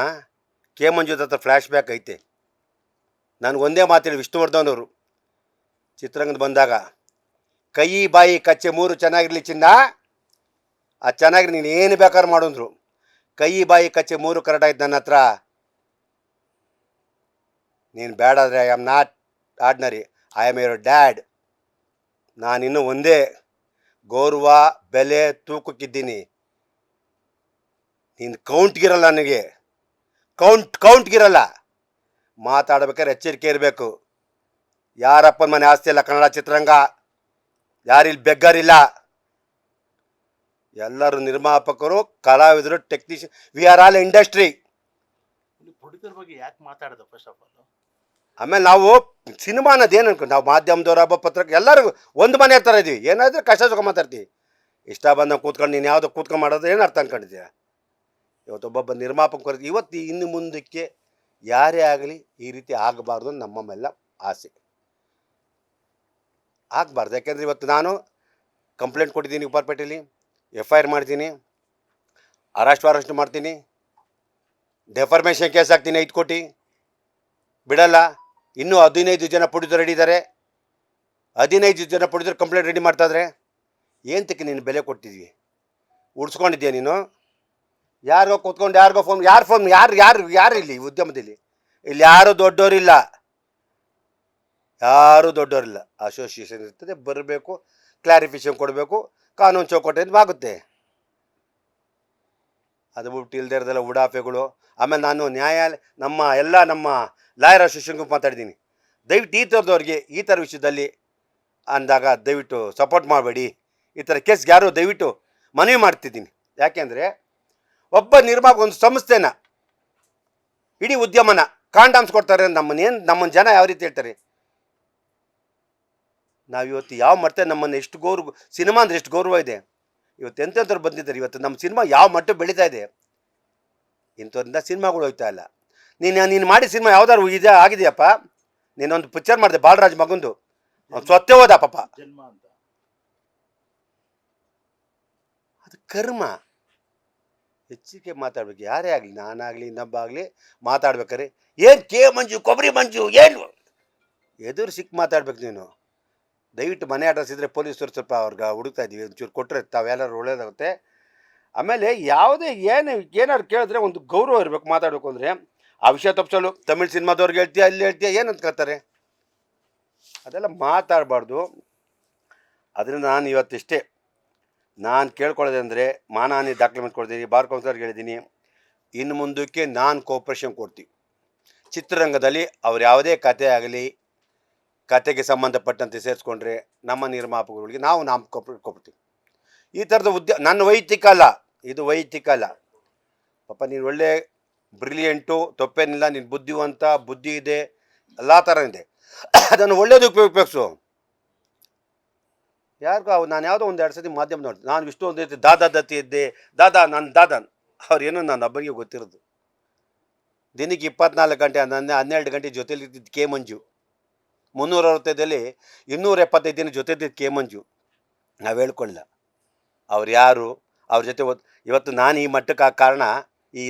ಕೆ ಮಂಜುತ್ ಹತ್ರ ಫ್ಲ್ಯಾಶ್ ಬ್ಯಾಕ್ ಐತೆ. ನನಗೆ ಒಂದೇ ಮಾತೇಳಿ ವಿಷ್ಣುವರ್ಧನ್ ಅವರು ಚಿತ್ರರಂಗದ ಬಂದಾಗ, ಕೈ ಬಾಯಿ ಕಚ್ಚೆ 3 ಚೆನ್ನಾಗಿರಲಿ ಚಿನ್ನ, ಅದು ಚೆನ್ನಾಗಿ ನೀನು ಏನು ಬೇಕಾದ್ರೂ ಮಾಡೋಂದ್ರು. ಕೈ ಬಾಯಿ ಕಚ್ಚೆ 3 ಕರೆಕ್ಟ್ ಆಯ್ತು ನನ್ನ ಹತ್ರ. ನೀನು ಬೇಡಾದರೆ I am not ordinary, I am your dad. ನಾನಿನ್ನೂ ಒಂದೇ ಗೌರವ, ಬೆಲೆ, ತೂಕಕ್ಕಿದ್ದೀನಿ. ನೀನು ಕೌಂಟ್ಗಿರಲ್ಲ, ನನಗೆ ಕೌಂಟ್ಗಿರಲ್ಲ. ಮಾತಾಡ್ಬೇಕಾದ್ರೆ ಎಚ್ಚರಿಕೆ ಇರಬೇಕು. ಯಾರಪ್ಪನ ಮನೆ ಆಸ್ತಿ ಅಲ್ಲ ಕನ್ನಡ ಚಿತ್ರರಂಗ. ಯಾರಿಲ್ಲಿ ಬೆಗ್ಗರಿಲ್ಲ. ಎಲ್ಲರೂ ನಿರ್ಮಾಪಕರು, ಕಲಾವಿದರು, technician, we are all industry. Producer ಬಗ್ಗೆ ಯಾಕೆ ಮಾತಾಡೋದು ಫಸ್ಟ್ ಆಫ್ ಆಲ್? ಆಮೇಲೆ ನಾವು ಸಿನಿಮಾ ಅನ್ನೋದೇನು ಅನ್ಕೊಂಡು ನಾವು ಮಾಧ್ಯಮದವ್ರು, ಹಬ್ಬ ಪತ್ರಕ್ಕೆ ಎಲ್ಲರಿಗೂ ಒಂದು ಮನೆ ಥರ ಇದ್ದೀವಿ. ಏನಾದರೂ ಕಷ್ಟ ಸುಖ ಮಾತಾಡ್ತೀವಿ. ಇಷ್ಟ ಬಂದಾಗ ಕೂತ್ಕೊಂಡು ನೀನು ಯಾವುದೋ ಕೂತ್ಕೊಂಡು ಮಾಡೋದು ಏನು ಅರ್ಥ ಅಂದ್ಕೊಂಡಿದ್ದೀಯ? ಇವತ್ತು ಒಬ್ಬೊಬ್ಬ ನಿರ್ಮಾಪಕರು ಇವತ್ತು ಇನ್ನು ಮುಂದಕ್ಕೆ ಯಾರೇ ಆಗಲಿ ಈ ರೀತಿ ಆಗಬಾರ್ದು ನಮ್ಮಮ್ಮೆಲ್ಲ ಆಸೆ. ಆಗಬಾರ್ದು. ಯಾಕೆಂದರೆ ಇವತ್ತು ನಾನು ಕಂಪ್ಲೇಂಟ್ ಕೊಟ್ಟಿದ್ದೀನಿ ಉಪ್ಪಾರಪೇಟೆಯಲ್ಲಿ, FIR ಮಾಡ್ತೀನಿ, ಅರೆಸ್ಟ್ ಮಾಡ್ತೀನಿ, ಡೆಫರ್ಮೇಷನ್ ಕೇಸ್ ಹಾಕ್ತೀನಿ 5 ಕೋಟಿ, ಬಿಡಲ್ಲ. ಇನ್ನೂ 15 ಜನ ಪ್ರೊಡ್ಯೂಸರ್ ಹಿಡಿದ್ದಾರೆ. 15 ಜನ ಪ್ರೊಡ್ಯೂಸರ್ ಕಂಪ್ಲೇಂಟ್ ರೆಡಿ ಮಾಡ್ತಾಯಿದ್ರೆ ಏನಕ್ಕೆ ನೀನು ಬೆಲೆ ಕೊಟ್ಟಿದ್ವಿ? ಉಡ್ಸ್ಕೊಂಡಿದ್ಯಾ ನೀನು? ಯಾರಿಗೋ ಕೂತ್ಕೊಂಡು ಯಾರಿಗೋ ಯಾರು ಇಲ್ಲಿ ಉದ್ಯಮದಲ್ಲಿ ಇಲ್ಲಿ ಯಾರೂ ದೊಡ್ಡವರಿಲ್ಲ. ಅಸೋಸಿಯೇಷನ್ ಇರ್ತದೆ, ಬರಬೇಕು, ಕ್ಲಾರಿಫಿಕೇಷನ್ ಕೊಡಬೇಕು, ಕಾನೂನು ಚೌಕಟ್ಟಿಂದ ಆಗುತ್ತೆ. ಅದು ಬಿಟ್ಟು ಇಲ್ಲದೆ ಇರೋದೆಲ್ಲ ಉಡಾಫೆಗಳು. ಆಮೇಲೆ ನಾನು ನ್ಯಾಯಾಲಯ ನಮ್ಮ ಲಾಯರ್ ಅಸೋಸಿಯೇಷನ್ಗೂ ಮಾತಾಡಿದ್ದೀನಿ. ದಯವಿಟ್ಟು ಈ ಥರದವ್ರಿಗೆ ಈ ಥರ ವಿಷಯದಲ್ಲಿ ಅಂದಾಗ ದಯವಿಟ್ಟು ಸಪೋರ್ಟ್ ಮಾಡಬೇಡಿ. ಈ ಥರ ಕೇಸ್ಗೆ ಯಾರು ದಯವಿಟ್ಟು ಮನವಿ ಮಾಡ್ತಿದ್ದೀನಿ. ಯಾಕೆಂದರೆ ಒಬ್ಬ ನಿರ್ಮಾಪಕ ಒಂದು ಸಂಸ್ಥೆನ, ಇಡೀ ಉದ್ಯಮನ ಕಾಂಡಾಮ್ಸ್ ಕೊಡ್ತಾರೆ. ನಮ್ಮನ್ನ ಜನ ಯಾವ ರೀತಿ ಹೇಳ್ತಾರೆ? ನಾವಿವತ್ತು ಯಾವ ಮಟ್ಟ ನಮ್ಮನ್ನು ಎಷ್ಟು ಗೌರವ, ಸಿನಿಮಾ ಅಂದರೆ ಎಷ್ಟು ಗೌರವ ಇದೆ. ಇವತ್ತು ಎಂತೆಂಥವ್ರು ಬಂದಿದ್ದಾರೆ. ಇವತ್ತು ನಮ್ಮ ಸಿನಿಮಾ ಯಾವ ಮಟ್ಟ ಬೆಳೀತಾ ಇದೆ. ಇಂಥವ್ರಿಂದ ಸಿನಿಮಾಗಳು ಹೋಗ್ತಾ ಇಲ್ಲ. ನೀನು ಮಾಡಿ ಸಿನಿಮಾ ಯಾವ್ದಾದ್ರು ಇದೆ ಆಗಿದೆಯಪ್ಪ. ನೀನೊಂದು ಪಿಕ್ಚರ್ ಮಾಡಿದೆ ಬಾಲರಾಜ್ ಮಗಂದು, ಸ್ವತ್ತೇ ಹೋದ ಪಾಪ. ಜನ್ಮ ಅಂತ ಅದು ಕರ್ಮ. ಹೆಚ್ಚಿಗೆ ಮಾತಾಡ್ಬೇಕು. ಯಾರೇ ಆಗಲಿ, ನಾನಾಗಲಿ ಇನ್ನೊಬ್ಬ ಆಗಲಿ ಮಾತಾಡ್ಬೇಕಾರೆ ಏನು ಕೆ ಮಂಜು ಕೊಬ್ಬರಿ ಮಂಜು ಏನು ಎದುರು ಸಿಕ್ಕ ಮಾತಾಡ್ಬೇಕು ನೀನು. ದಯವಿಟ್ಟು ಮನೆ ಅಡ್ರೆಸ್ ಇದ್ದರೆ ಪೊಲೀಸರು ಸ್ವಲ್ಪ ಅವ್ರಿಗೆ ಹುಡುಕ್ತಾ ಇದ್ದೀವಿ, ಒಂಚೂರು ಕೊಟ್ಟರೆ ತಾವೆಲ್ಲರೂ ಒಳ್ಳೇದಾಗುತ್ತೆ. ಆಮೇಲೆ ಯಾವುದೇ ಏನಾದ್ರು ಕೇಳಿದ್ರೆ ಒಂದು ಗೌರವ ಇರಬೇಕು. ಮಾತಾಡಬೇಕು ಅಂದರೆ ಆ ವಿಷಯ ತಪ್ಪಿಸಲು ತಮಿಳ್ ಸಿನಿಮಾದವ್ರಿಗೆ ಹೇಳ್ತೀಯ, ಅಲ್ಲಿ ಹೇಳ್ತೀಯ, ಏನು ಅಂತ ಕೇಳ್ತಾರೆ. ಅದೆಲ್ಲ ಮಾತಾಡಬಾರ್ದು. ಅದರಿಂದ ನಾನು ಇವತ್ತಿಷ್ಟೇ ನಾನು ಕೇಳ್ಕೊಳ್ಳೋದೆ ಅಂದರೆ, ಮಾನಹಾನಿ ದಾಖಲೆ ಕೊಡ್ತೀನಿ, ಬಾರ್ ಕೌನ್ಸಿಲರ್ಗೆ ಹೇಳಿದ್ದೀನಿ. ಇನ್ನು ಮುಂದಕ್ಕೆ ನಾನು ಕೋಪ್ರೇಷನ್ ಕೊಡ್ತೀವಿ. ಚಿತ್ರರಂಗದಲ್ಲಿ ಅವ್ರು ಯಾವುದೇ ಕತೆ ಆಗಲಿ, ಕತೆಗೆ ಸಂಬಂಧಪಟ್ಟಂತೆ ಸೇರಿಸ್ಕೊಂಡ್ರೆ ನಮ್ಮ ನಿರ್ಮಾಪಕರುಗಳಿಗೆ ನಾವು ಕೊಡ್ತೀವಿ. ಈ ಥರದ ನನ್ನ ವೈಯಕ್ತಿಕ ಅಲ್ಲ, ಇದು ವೈಯಕ್ತಿಕ ಅಲ್ಲ. ಪಾಪ ನೀನು ಒಳ್ಳೆ ಬ್ರಿಲಿಯಂಟು, ತಪ್ಪೇನಿಲ್ಲ, ನೀನು ಬುದ್ಧಿವಂತ, ಬುದ್ಧಿ ಇದೆ, ಎಲ್ಲ ಥರ ಇದೆ. ಅದನ್ನು ಒಳ್ಳೇದಕ್ಕೆ ಉಪಯೋಗಿಸು. ಯಾರಿಗೂ ನಾನು ಯಾವುದೋ ಒಂದು 2 ಸತಿ ಮಾಧ್ಯಮ ನೋಡಿ, ನಾನು ಇಷ್ಟು ಒಂದು ರೀತಿ ದಾದಾ ದತ್ತಿ ಇದ್ದೆ, ನಾನು ದಾದಾನ್ ಅವ್ರೇನೋ ನಾನು ಒಬ್ಬರಿಗೆ ಗೊತ್ತಿರೋದು. ದಿನಕ್ಕೆ 24 ಗಂಟೆ 12 ಗಂಟೆ ಜೊತೆಲಿ ಇದ್ದಿದ್ದು ಕೆ ಮಂಜು. 365ದಲ್ಲಿ 275 ದಿನ ಜೊತೆ ಇದ್ದಿದ್ದು ಕೆ ಮಂಜು. ನಾವು ಹೇಳ್ಕೊಳ್ಳಿಲ್ಲ ಅವ್ರು ಯಾರು, ಅವ್ರ ಜೊತೆ ಇವತ್ತು ನಾನು ಈ ಮಟ್ಟಕ್ಕೆ ಕಾರಣ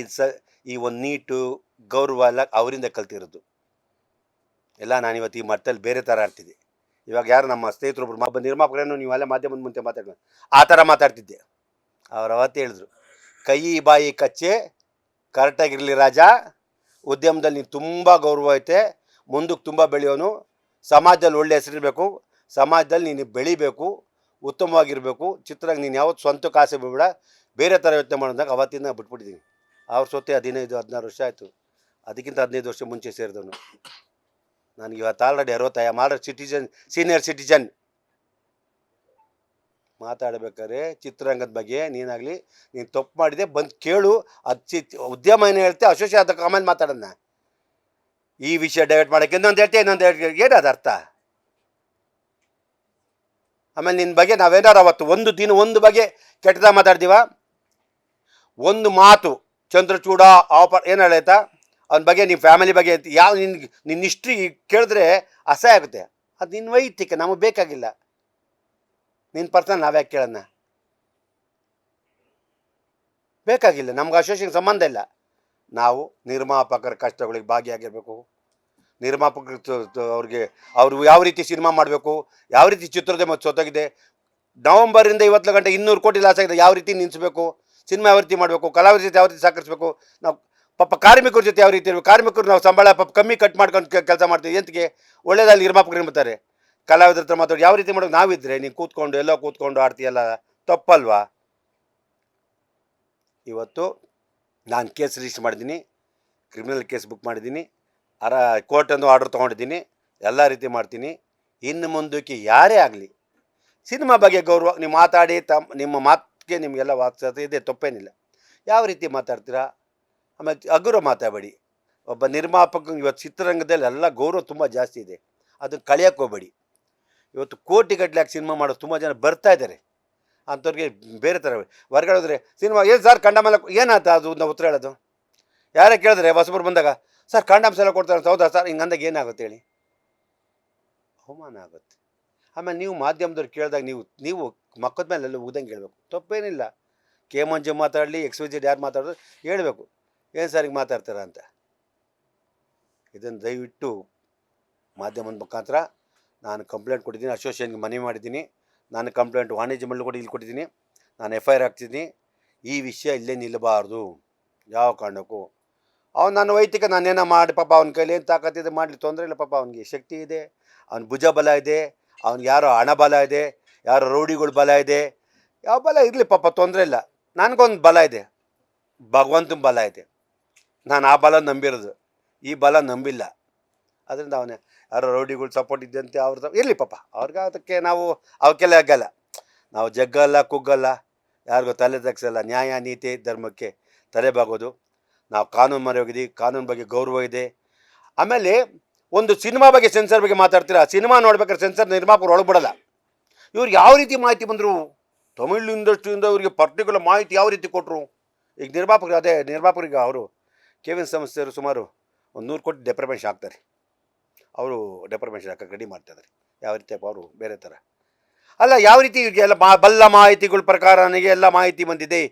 ಈ ಒಂದು ನೀಟು ಗೌರವ ಎಲ್ಲ ಅವರಿಂದ ಕಲ್ತಿರೋದು. ಎಲ್ಲ ನಾನಿವತ್ತು ಈ ಮಟ್ಟದಲ್ಲಿ ಬೇರೆ ಥರ ಆಡ್ತಿದ್ದೆ. ಇವಾಗ ಯಾರು ನಮ್ಮ ಸ್ನೇಹಿತರೊಬ್ರು ಒಬ್ಬ ನಿರ್ಮಾಪಕರೇನು ನೀವೆಲ್ಲ ಮಾಧ್ಯಮದ ಮುಂದೆ ಮಾತಾಡೋದು ಆ ಥರ ಮಾತಾಡ್ತಿದ್ದೆ. ಅವ್ರು ಅವತ್ತು ಹೇಳಿದ್ರು, ಕೈ ಬಾಯಿ ಕಚ್ಚೆ ಕರೆಕ್ಟಾಗಿರಲಿ ರಾಜ, ಉದ್ಯಮದಲ್ಲಿ ನೀನು ತುಂಬ ಗೌರವ ಐತೆ, ಮುಂದಕ್ಕೆ ತುಂಬ ಬೆಳೆಯೋನು, ಸಮಾಜದಲ್ಲಿ ಒಳ್ಳೆ ಹೆಸರಿರಬೇಕು, ಸಮಾಜದಲ್ಲಿ ನೀನು ಬೆಳಿಬೇಕು, ಉತ್ತಮವಾಗಿರಬೇಕು, ಚಿತ್ರಕ್ಕೆ ನೀನು ಯಾವತ್ತು ಸ್ವಂತಕ್ಕೆ ಆಸೆ ಬಿಡಬೇಡ, ಬೇರೆ ಥರ ಯೋಚನೆ ಮಾಡೋದಾಗ ಅವತ್ತಿಂದ ಬಿಟ್ಬಿಟ್ಟಿದ್ದೀನಿ. ಅವ್ರ ಸೊತ್ತೆ 15-16 ವರ್ಷ ಆಯಿತು. ಅದಕ್ಕಿಂತ 15 ವರ್ಷ ಮುಂಚೆ ಸೇರಿದವನು. ನನಗೆ ಇವತ್ತು ಆಲ್ರೆಡಿ 60 ಸೀನಿಯರ್ ಸಿಟಿಜನ್. ಮಾತಾಡಬೇಕಾದ್ರೆ ಚಿತ್ರರಂಗದ ಬಗ್ಗೆ ನೀನಾಗಲಿ, ನೀನು ತಪ್ಪು ಮಾಡಿದೆ ಬಂದು ಕೇಳು. ಅದು ಉದ್ಯಮ ಏನು ಹೇಳ್ತೆ, ಅಸೋಸಿಯೇಟ್ ಅದಕ್ಕೆ ಆಮೇಲೆ ಮಾತಾಡೋಣ. ಈ ವಿಷಯ ಡೈವರ್ಟ್ ಮಾಡೋಕ್ಕೆ ಇನ್ನೊಂದು ಹೇಳ್ತೆ, ಇನ್ನೊಂದು ಹೇಳ್ತೆ, ಏನು ಅದು ಅರ್ಥ? ಆಮೇಲೆ ನಿನ್ನ ಬಗ್ಗೆ ನಾವೇನಾರು ಅವತ್ತು ಒಂದು ಬಗ್ಗೆ ಕೆಟ್ಟದಾಗ ಮಾತಾಡ್ತೀವ, ಒಂದು ಮಾತು ಚಂದ್ರಚೂಡ ಆಫರ್ ಏನು ಹೇಳಾಯ್ತಾ ಅವನ ಬಗ್ಗೆ, ನಿಮ್ಮ ಫ್ಯಾಮಿಲಿ ಬಗ್ಗೆ ಯಾವ ನಿನ್ನ ಹಿಸ್ಟ್ರಿ ಕೇಳಿದ್ರೆ ಅಸಹ್ಯ ಆಗುತ್ತೆ. ಅದು ನಿನ್ನ ವೈಯಕ್ತಿಕ, ನಮಗೆ ಬೇಕಾಗಿಲ್ಲ. ನಿನ್ನ ಪರ್ಸನಲ್ ನಾವ್ಯಾಕೆ ಕೇಳೋಣ? ಬೇಕಾಗಿಲ್ಲ, ನಮ್ಗೆ ಅಸೋಸಿಯೇಷನ್ ಸಂಬಂಧ ಇಲ್ಲ. ನಾವು ನಿರ್ಮಾಪಕರ ಕಷ್ಟಗಳಿಗೆ ಭಾಗಿಯಾಗಿರಬೇಕು. ನಿರ್ಮಾಪಕರು ಅವರು ಯಾವ ರೀತಿ ಸಿನಿಮಾ ಮಾಡಬೇಕು, ಯಾವ ರೀತಿ ಚಿತ್ರೋದ್ಯಮ ಸೊತ್ತಾಗಿದೆ, ನವಂಬರಿಂದ ಇವತ್ತು ಗಂಟೆ 200 ಕೋಟಿ ಲಾಸ್ ಆಗಿದೆ, ಯಾವ ರೀತಿ ನಿಲ್ಲಿಸಬೇಕು, ಸಿನಿಮಾ ಯಾವ ರೀತಿ ಮಾಡಬೇಕು, ಕಲಾವಿದರ ಜೊತೆ ಯಾವ ರೀತಿ ಸಹಕರಿಸಬೇಕು, ನಾವು ಪಾಪ ಕಾರ್ಮಿಕರ ಜೊತೆ ಯಾವ ರೀತಿ ಇರಬೇಕು, ಕಾರ್ಮಿಕರು ನಾವು ಸಂಬಳ ಪಾಪ ಕಮ್ಮಿ ಕಟ್ ಮಾಡ್ಕೊಂಡು ಕೆಲಸ ಮಾಡ್ತೀವಿ. ಎಂತಕ್ಕೆ ಒಳ್ಳೇದಲ್ಲಿ ನಿರ್ಮಾಪಕರು ಇರ್ತಾರೆ, ಕಲಾವಿದರ ಹತ್ರ ಮಾತಾಡಿ ಯಾವ ರೀತಿ ಮಾಡೋದು. ನಾವಿದ್ರೆ ನೀನು ಕೂತ್ಕೊಂಡು ಆಡ್ತೀಯಲ್ಲ, ತಪ್ಪಲ್ವಾ? ಇವತ್ತು ನಾನು ಕೇಸ್ ರಿಜಿಸ್ಟರ್ ಮಾಡಿದ್ದೀನಿ, ಕ್ರಿಮಿನಲ್ ಕೇಸ್ ಬುಕ್ ಮಾಡಿದ್ದೀನಿ, ಕೋರ್ಟಂದು ಆರ್ಡರ್ ತೊಗೊಂಡಿದ್ದೀನಿ, ಎಲ್ಲ ರೀತಿ ಮಾಡ್ತೀನಿ. ಇನ್ನು ಮುಂದಕ್ಕೆ ಯಾರೇ ಆಗಲಿ ಸಿನಿಮಾ ಬಗ್ಗೆ ಗೌರವ ನೀವು ಮಾತಾಡಿ, ನಿಮ್ಮ ಮಾತಿಗೆ ನಿಮಗೆಲ್ಲ ವಾತ್ಸತೆ ಇದೆ, ತಪ್ಪೇನಿಲ್ಲ. ಯಾವ ರೀತಿ ಮಾತಾಡ್ತೀರಾ? ಆಮೇಲೆ ಹಗುರ ಮಾತಾಡಬೇಡಿ. ಒಬ್ಬ ನಿರ್ಮಾಪಕ ಇವತ್ತು ಚಿತ್ರರಂಗದಲ್ಲಿ ಎಲ್ಲ ಗೌರವ ತುಂಬ ಜಾಸ್ತಿ ಇದೆ, ಅದನ್ನು ಕಳೆಯೋಕ್ಕೆ ಹೋಗಬೇಡಿ. ಇವತ್ತು ಕೋಟಿಗಟ್ಟಲೆ ಸಿನಿಮಾ ಮಾಡೋದು ತುಂಬ ಜನ ಬರ್ತಾ ಇದ್ದಾರೆ. ಅಂಥವ್ರಿಗೆ ಬೇರೆ ಥರ ಹೊರಗಡೆ ಹೋದರೆ ಸಿನಿಮಾ ಏನು ಸರ್ ಕಂಡಮ್ ಎಲ್ಲ ಏನಾಯ್ತು ಅದು ನಾವು ಉತ್ತರ ಹೇಳೋದು. ಯಾರೇ ಕೇಳಿದ್ರೆ ಹೊಸಬರು ಬಂದಾಗ ಸರ್ ಕಂಡಮ್ಸ್ ಎಲ್ಲ ಕೊಡ್ತಾರೆ ಅಂತ, ಹೌದಾ ಸರ್? ಹಿಂಗಂದಾಗ ಏನಾಗುತ್ತೆ ಹೇಳಿ? ಅವಮಾನ ಆಗುತ್ತೆ. ಆಮೇಲೆ ನೀವು ಮಾಧ್ಯಮದವ್ರು ಕೇಳಿದಾಗ ನೀವು ಮಕ್ಕದ ಮೇಲೆ ಎಲ್ಲ ಉದಂಗೆ ಹೇಳ್ಬೇಕು, ತಪ್ಪೇನಿಲ್ಲ. ಕೆ ಮಂಜು ಮಾತಾಡಲಿ, XYZ ಯಾರು ಮಾತಾಡೋದು ಹೇಳಬೇಕು, ಏನು ಸರ್ ಹಿಂಗೆ ಮಾತಾಡ್ತಾರ ಅಂತ. ಇದನ್ನು ದಯವಿಟ್ಟು ಮಾಧ್ಯಮದ ಮುಖಾಂತರ ನಾನು ಕಂಪ್ಲೇಂಟ್ ಕೊಟ್ಟಿದ್ದೀನಿ, ಅಸೋಸಿಯೇಷನ್ಗೆ ಮನವಿ ಮಾಡಿದ್ದೀನಿ. ನಾನು ಕಂಪ್ಲೇಂಟ್ ವಾಣಿಜ್ಯ ಮಂಡಳಿ ಕೂಡ ಇಲ್ಲಿ ಕೊಟ್ಟಿದ್ದೀನಿ, ನಾನು FIR ಹಾಕ್ತಿದ್ದೀನಿ. ಈ ವಿಷಯ ಇಲ್ಲೇ ನಿಲ್ಲಬಾರ್ದು ಯಾವ ಕಾರಣಕ್ಕೂ. ಅವ್ನು ನನ್ನ ವೈಯಕ್ತಿಕ ನಾನೇನೋ ಮಾಡಿ ಪಾಪ ಅವ್ನ ಕೈಲಿ ಏನು ತಾಕತ್ತಿದೆ ಮಾಡಲಿ, ತೊಂದರೆ ಇಲ್ಲ. ಪಾಪ ಅವ್ನಿಗೆ ಶಕ್ತಿ ಇದೆ, ಅವ್ನ ಭುಜ ಬಲ ಇದೆ, ಅವ್ನಿಗೆ ಯಾರೋ ಹಣ ಬಲ ಇದೆ, ಯಾರೋ ರೌಡಿಗಳು ಬಲ ಇದೆ, ಯಾವ ಬಲ ಇರಲಿ ಪಾಪ, ತೊಂದರೆ ಇಲ್ಲ. ನನಗೊಂದು ಬಲ ಇದೆ, ಭಗವಂತನ ಬಲ ಇದೆ. ನಾನು ಆ ಬಲ ನಂಬಿರೋದು, ಈ ಬಲ ನಂಬಿಲ್ಲ. ಅದರಿಂದ ಅವನೇ ಯಾರೋ ರೌಡಿಗಳು ಸಪೋರ್ಟ್ ಇದ್ದಂತೆ ಅವ್ರದ್ದು ಇರಲಿ ಪಾಪ, ಅವ್ರಿಗೆ ಅದಕ್ಕೆ ನಾವು ಅವಕ್ಕೆಲ್ಲ ಆಗಲ್ಲ. ನಾವು ಜಗ್ಗಲ್ಲ, ಕುಗ್ಗಲ್ಲ, ಯಾರಿಗೂ ತಲೆ ತಗ್ಸಲ್ಲ. ನ್ಯಾಯ ನೀತಿ ಧರ್ಮಕ್ಕೆ ತಲೆ ಬಾಗೋದು. ನಾವು ಕಾನೂನು ಮೊರೆ ಹೋಗಿದ್ದೀವಿ, ಕಾನೂನು ಬಗ್ಗೆ ಗೌರವ ಇದೆ. ಆಮೇಲೆ ಒಂದು ಸಿನಿಮಾ ಬಗ್ಗೆ ಸೆನ್ಸರ್ ಬಗ್ಗೆ ಮಾತಾಡ್ತೀರಾ, ಸಿನಿಮಾ ನೋಡ್ಬೇಕಾದ್ರೆ ಸೆನ್ಸರ್ ನಿರ್ಮಾಪಕರು ಒಳಬಿಡಲ್ಲ. ಇವ್ರಿಗೆ ಯಾವ ರೀತಿ ಮಾಹಿತಿ ಬಂದರು, ತಮಿಳ್ ಇಂಡಸ್ಟ್ರಿಯಿಂದ ಇವ್ರಿಗೆ ಪರ್ಟಿಕ್ಯುಲರ್ ಮಾಹಿತಿ ಯಾವ ರೀತಿ ಕೊಟ್ಟರು? ಈಗ ನಿರ್ಮಾಪಕರಿಗೆ ಅವರು ಕೆವಿನ್ ಸಂಸ್ಥೆಯವರು ಸುಮಾರು ಒಂದು 100 ಕೋಟಿ ಡೆಪ್ರಮೇಷನ್ ಹಾಕ್ತಾರೆ. ಅವರು ಡೆಪ್ರಮೇಷನ್ ಹಾಕಕ್ಕೆ ರೆಡಿ ಮಾಡ್ತಾಯಿದ್ದಾರೆ. ಯಾವ ರೀತಿ ಅವರು ಬೇರೆ ಥರ ಅಲ್ಲ, ಯಾವ ರೀತಿ ಇವ್ರಿಗೆ ಎಲ್ಲ ಬಲ್ಲ ಮಾಹಿತಿಗಳ ಪ್ರಕಾರ ನನಗೆ ಎಲ್ಲ ಮಾಹಿತಿ ಬಂದಿದೆ.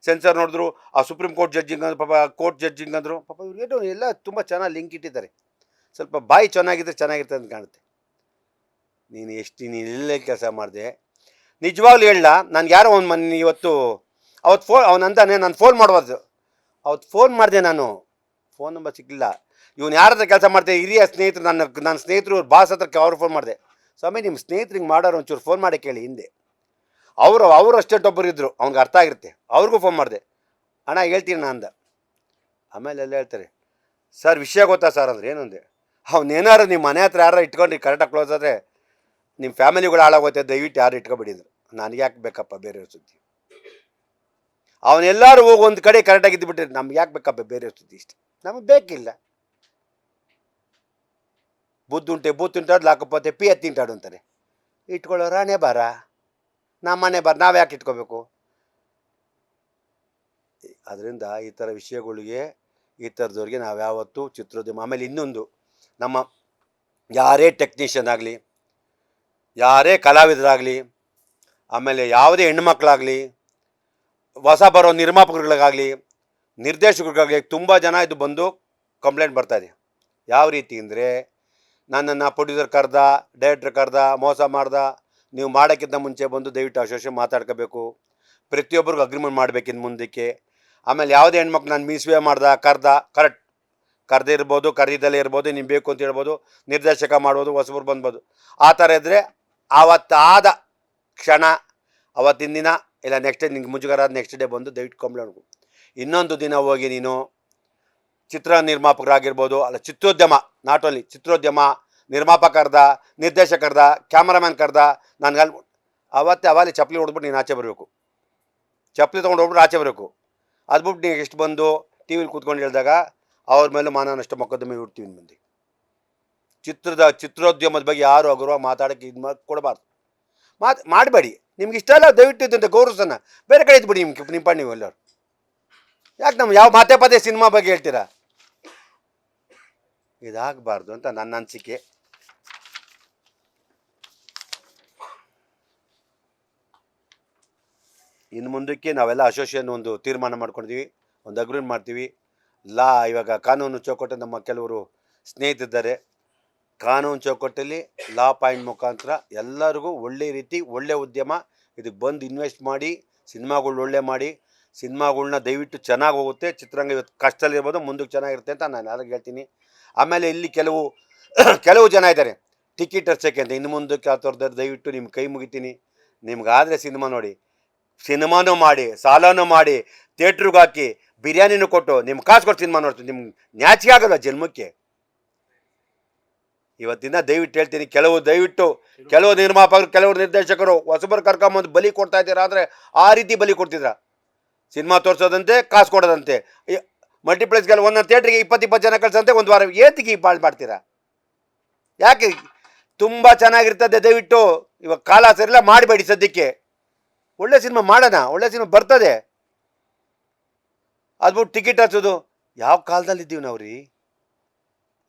ಸೆನ್ಸರ್ ನೋಡಿದ್ರು, ಆ ಸುಪ್ರೀಂ ಕೋರ್ಟ್ ಜಡ್ಜಿಂಗ್ ಅಂದ್ರು, ಪಾಪ ಕೋರ್ಟ್ ಜಡ್ಜಿಂಗ್ ಅಂದರು, ಪಾಪ ಇವ್ರಿಗೇನು ಎಲ್ಲ ತುಂಬ ಚೆನ್ನಾಗಿ ಲಿಂಕ್ ಇಟ್ಟಿದ್ದಾರೆ. ಸ್ವಲ್ಪ ಬಾಯಿ ಚೆನ್ನಾಗಿದ್ದರೆ ಚೆನ್ನಾಗಿರ್ತದೆ ಅಂತ ಕಾಣುತ್ತೆ. ನೀನು ಎಲ್ಲೇ ಕೆಲಸ ಮಾಡಿದೆ ನಿಜವಾಗ್ಲೂ ಹೇಳಲ್ಲ. ನನಗೆ ಯಾರೋ ಒಂದು ಇವತ್ತು ಅವತ್ತು ಅವನಂತಾನೆ ನಾನು ಫೋನ್ ಮಾಡ್ಬೋದು, ಅವತ್ತು ಫೋನ್ ಮಾಡಿದೆ, ನಾನು ಫೋನ್ ನಂಬರ್ ಸಿಗಲಿಲ್ಲ. ಇವನು ಯಾರ ಹತ್ರ ಕೆಲಸ ಮಾಡ್ತೇವೆ, ಹಿರಿಯ ಸ್ನೇಹಿತರು, ನನ್ನ ಸ್ನೇಹಿತರು ಬಾಸ್ ಹತ್ರಕ್ಕೆ ಅವ್ರು ಫೋನ್ ಮಾಡಿದೆ. ಸ್ವಾಮಿ ನಿಮ್ಮ ಸ್ನೇಹಿತರಿಗೆ ಮಾಡೋರು ಒಂಚೂರು ಫೋನ್ ಮಾಡಿ ಕೇಳಿ ಹಿಂದೆ. ಅವರು ಅಷ್ಟೇ ಒಬ್ಬರು ಇದ್ದರು, ಅವ್ನಿಗೆ ಅರ್ಥ ಆಗಿರುತ್ತೆ. ಅವ್ರಿಗೂ ಫೋನ್ ಮಾಡಿದೆ, ಅಣ್ಣ ಹೇಳ್ತೀನಿ ನಾನು ಅಂದ. ಆಮೇಲೆ ಎಲ್ಲ ಹೇಳ್ತಾರೆ, ಸರ್ ವಿಷಯ ಗೊತ್ತಾ ಸರ್ ಅಂದ್ರೆ ಏನಂದೆ. ಅವನೇನಾರು ನಿಮ್ಮ ಮನೆ ಹತ್ರ ಯಾರು ಇಟ್ಕೊಂಡು ಕರೆಕ್ಟಾಗಿ ಕ್ಲೋಸ್ ಆದರೆ ನಿಮ್ಮ ಫ್ಯಾಮಿಲಿಗಳು ಹಾಳಾಗೋಗುತ್ತೆ, ದಯವಿಟ್ಟು ಯಾರು ಇಟ್ಕೊಬಿಟ್ಟಿದ್ರು. ನನಗೆ ಯಾಕೆ ಬೇಕಪ್ಪ ಬೇರೆಯವ್ರ ಸುದ್ದಿ? ಅವನೆಲ್ಲರೂ ಹೋಗಿ ಒಂದು ಕಡೆ ಕರೆಕ್ಟಾಗಿ ಇದ್ದುಬಿಟ್ರೆ ನಮ್ಗೆ ಯಾಕೆ ಬೇಕಪ್ಪ ಬೇರೆಯವ್ರ ಸುದ್ದಿ? ಇಷ್ಟು ನಮಗೆ ಬೇಕಿಲ್ಲ. ಬೂತುಂಟಾಡು ಲಾಕಪ್ಪತ್ತೆ ಪಿ ತಿಂಟಾಡು ಅಂತಾರೆ. ಇಟ್ಕೊಳ್ಳೋರು ಹಣೆ ಬಾರ, ನಮ್ಮ ಮನೆ ಬಾರ, ನಾವು ಯಾಕೆ ಇಟ್ಕೋಬೇಕು? ಅದರಿಂದ ಈ ಥರ ವಿಷಯಗಳಿಗೆ, ಈ ಥರದವ್ರಿಗೆ ನಾವು ಯಾವತ್ತೂ ಚಿತ್ರೋದ್ಯಮ. ಆಮೇಲೆ ಇನ್ನೊಂದು, ನಮ್ಮ ಯಾರೇ ಟೆಕ್ನಿಷಿಯನ್ ಆಗಲಿ, ಯಾರೇ ಕಲಾವಿದರಾಗಲಿ, ಆಮೇಲೆ ಯಾವುದೇ ಹೆಣ್ಮಕ್ಳಾಗಲಿ, ಹೊಸ ಬರೋ ನಿರ್ಮಾಪಕರುಗಳಿಗಾಗಲಿ, ನಿರ್ದೇಶಕರಿಗಾಗಲಿ ತುಂಬ ಜನ ಇದು ಬಂದು ಕಂಪ್ಲೇಂಟ್ ಬರ್ತಾಯಿದೆ. ಯಾವ ರೀತಿ ಅಂದರೆ, ನನ್ನನ್ನು ಪ್ರೊಡ್ಯೂಸರ್ ಕರೆದ, ಡೈರೆಕ್ಟ್ರ್ ಕರೆದ, ಮೋಸ ಮಾಡ್ದ, ನೀವು ಮಾಡೋಕ್ಕಿಂತ ಮುಂಚೆ ಬಂದು ದಯವಿಟ್ಟು ಅಸೋಸಿಯೇಷನ್ ಮಾತಾಡ್ಕೋಬೇಕು, ಪ್ರತಿಯೊಬ್ಬರಿಗೂ ಅಗ್ರಿಮೆಂಟ್ ಮಾಡಬೇಕಿನ್ನು ಮುಂದಕ್ಕೆ. ಆಮೇಲೆ ಯಾವುದೇ ಹೆಣ್ಮಕ್ಳು ನಾನು ಮಿಸ್ವೇ ಮಾಡ್ದ, ಕರೆಕ್ಟ್ ಕರೆದೇ ಇರ್ಬೋದು, ಕರೀದಲ್ಲೇ ಇರ್ಬೋದು, ನೀವು ಬೇಕು ಅಂತ ಹೇಳ್ಬೋದು, ನಿರ್ದೇಶಕ ಮಾಡ್ಬೋದು, ಹೊಸಬರು ಬಂದ್ಬೋದು. ಆ ಥರ ಇದ್ದರೆ ಆವತ್ತಾದ ಕ್ಷಣ, ಅವತ್ತಿನ ದಿನ ಇಲ್ಲ ನೆಕ್ಸ್ಟ್ ಡೇ ನಿಂಗೆ ಮುಜುಗರ ನೆಕ್ಸ್ಟ್ ಡೇ ಬಂದು ದಯವಿಟ್ಟು ಕಂಪ್ಲೇಂಟ್. ಇನ್ನೊಂದು ದಿನ ಹೋಗಿ ನೀನು ಚಿತ್ರ ನಿರ್ಮಾಪಕರಾಗಿರ್ಬೋದು, ಅಲ್ಲ ಚಿತ್ರೋದ್ಯಮ, ನಾಟ್ ಓನ್ಲಿ ಚಿತ್ರೋದ್ಯಮ, ನಿರ್ಮಾಪಕ ಕರ್ದ, ನಿರ್ದೇಶಕ ಕರ್ದ, ಕ್ಯಾಮ್ರಾಮ್ಯಾನ್ ಕರ್ದ, ನನಗೆ ಅವಾಗಲೇ ಚಪ್ಪಲಿ ಹೊಡೆದ್ಬಿಟ್ಟು ನೀನು ಆಚೆ ಬರಬೇಕು. ಚಪ್ಪಲಿ ತೊಗೊಂಡು ಹೋಗ್ಬಿಟ್ಟು ಆಚೆ ಬರಬೇಕು. ಅದು ಬಿಟ್ಟು ನೀವು ಎಷ್ಟು ಬಂದು ಟಿ ವಿಲಿ ಕೂತ್ಕೊಂಡು ಹೇಳಿದಾಗ ಅವ್ರ ಮೇಲೆ ಮಾನನಷ್ಟ ಮೊಕದ್ದಮೆ ಇಡ್ತೀವಿ ಮಂದಿ. ಚಿತ್ರೋದ್ಯಮದ ಬಗ್ಗೆ ಯಾರು ಹಗುರವ ಮಾತಾಡೋಕ್ಕೆ ಇದು ಕೊಡಬಾರ್ದು, ಮಾಡಬೇಡಿ. ನಿಮ್ಗೆ ಇಷ್ಟ ಅಲ್ಲ ದಯವಿಟ್ಟು ಇದ್ದಂತೆ ಗೌರವಸನ್ನ ಬೇರೆ ಕಡೆ ಇದ್ಬಿಡಿ. ನಿಮ್ಮ ನೀವು ಎಲ್ಲರೂ ಯಾಕೆ ನಮ್ಮ ಯಾವ ಮಾತೆ ಪದೇ ಸಿನಿಮಾ ಬಗ್ಗೆ ಹೇಳ್ತೀರಾ? ಇದಾಗಬಾರ್ದು ಅಂತ ನನ್ನ ಅನಿಸಿಕೆ. ಇನ್ನು ಮುಂದಕ್ಕೆ ನಾವೆಲ್ಲ ಅಸೋಸಿಯೇಷನ್ ಒಂದು ತೀರ್ಮಾನ ಮಾಡ್ಕೊಂಡಿದ್ದೀವಿ, ಒಂದು ಅಗ್ರಿಮೆಂಟ್ ಮಾಡ್ತೀವಿ. ಇವಾಗ ಕಾನೂನು ಚೌಕಟ್ಟು ನಮ್ಮ ಕೆಲವರು ಸ್ನೇಹಿತರಿದ್ದಾರೆ. ಕಾನೂನು ಚೌಕಟ್ಟಲ್ಲಿ ಲಾ ಪಾಯಿಂಟ್ ಮುಖಾಂತರ ಎಲ್ಲರಿಗೂ ಒಳ್ಳೆ ರೀತಿ ಒಳ್ಳೆ ಉದ್ಯಮ ಇದಕ್ಕೆ ಬಂದು ಇನ್ವೆಸ್ಟ್ ಮಾಡಿ ಸಿನಿಮಾಗಳು ಒಳ್ಳೆ ಮಾಡಿ ಸಿನಿಮಾಗಳ್ನ ದಯವಿಟ್ಟು ಚೆನ್ನಾಗಿ ಹೋಗುತ್ತೆ. ಚಿತ್ರರಂಗ ಇವತ್ತು ಕಷ್ಟದಲ್ಲಿರ್ಬೋದು, ಮುಂದಕ್ಕೆ ಚೆನ್ನಾಗಿರುತ್ತೆ ಅಂತ ನಾನು ಯಾರಿಗೆ ಹೇಳ್ತೀನಿ. ಆಮೇಲೆ ಇಲ್ಲಿ ಕೆಲವು ಜನ ಇದ್ದಾರೆ ಟಿಕೆಟ್ ಹರ್ಸೋಕ್ಕೆ ಅಂತ. ಇನ್ನು ಮುಂದಕ್ಕೆ ಆ ಥರದ್ದು ದಯವಿಟ್ಟು ನಿಮ್ಮ ಕೈ ಮುಗಿತೀನಿ. ನಿಮ್ಗಾದರೆ ಸಿನಿಮಾ ನೋಡಿ, ಸಿನಿಮಾನೂ ಮಾಡಿ, ಸಾಲನೂ ಮಾಡಿ, ಥಿಯೇಟ್ರಿಗೆ ಹಾಕಿ, ಬಿರಿಯಾನಿನೂ ಕೊಟ್ಟು ನಿಮ್ಮ ಕಾಸು ಕೊಟ್ಟು ಸಿನಿಮಾ ನೋಡ್ತೀನಿ. ನಿಮ್ಗೆ ನ್ಯಾಚಿಗೆ ಆಗೋಲ್ಲ ಜನ್ಮಕ್ಕೆ. ಇವತ್ತಿನ ದಯವಿಟ್ಟು ಹೇಳ್ತೀನಿ, ಕೆಲವು ನಿರ್ಮಾಪಕರು, ಕೆಲವರು ನಿರ್ದೇಶಕರು ಹೊಸಬರು ಕರ್ಕೊಂಬಂದು ಬಲಿ ಕೊಡ್ತಾ ಇದ್ದೀರಾ ಅಂದರೆ ಆ ರೀತಿ ಬಲಿ ಕೊಡ್ತಿದ್ರ. ಸಿನಿಮಾ ತೋರಿಸೋದಂತೆ, ಕಾಸು ಕೊಡೋದಂತೆ. ಮಲ್ಟಿಪ್ಲೆಕ್ಸ್ಗೆಲ್ಲ ಒಂದೊಂದು ಥಿಯೇಟ್ರಿಗೆ 20 ಜನ ಕಳ್ಸಂತೆ, ಒಂದು ವಾರ ಏತಿಗೆ ಬಾಳ್ ಮಾಡ್ತೀರಾ? ಯಾಕೆ? ತುಂಬ ಚೆನ್ನಾಗಿರ್ತದೆ. ದಯವಿಟ್ಟು ಇವಾಗ ಕಾಲ ಸರಿಲ್ಲ, ಮಾಡಬೇಡಿ. ಸದ್ಯಕ್ಕೆ ಒಳ್ಳೆ ಸಿನಿಮಾ ಮಾಡೋಣ, ಒಳ್ಳೆ ಸಿನಿಮಾ ಬರ್ತದೆ. ಅದ್ಬಿಟ್ಟು ಟಿಕೆಟ್ ಹಚ್ಚೋದು ಯಾವ ಕಾಲದಲ್ಲಿ ಇದ್ದೀವಿ ನಾವು ರೀ?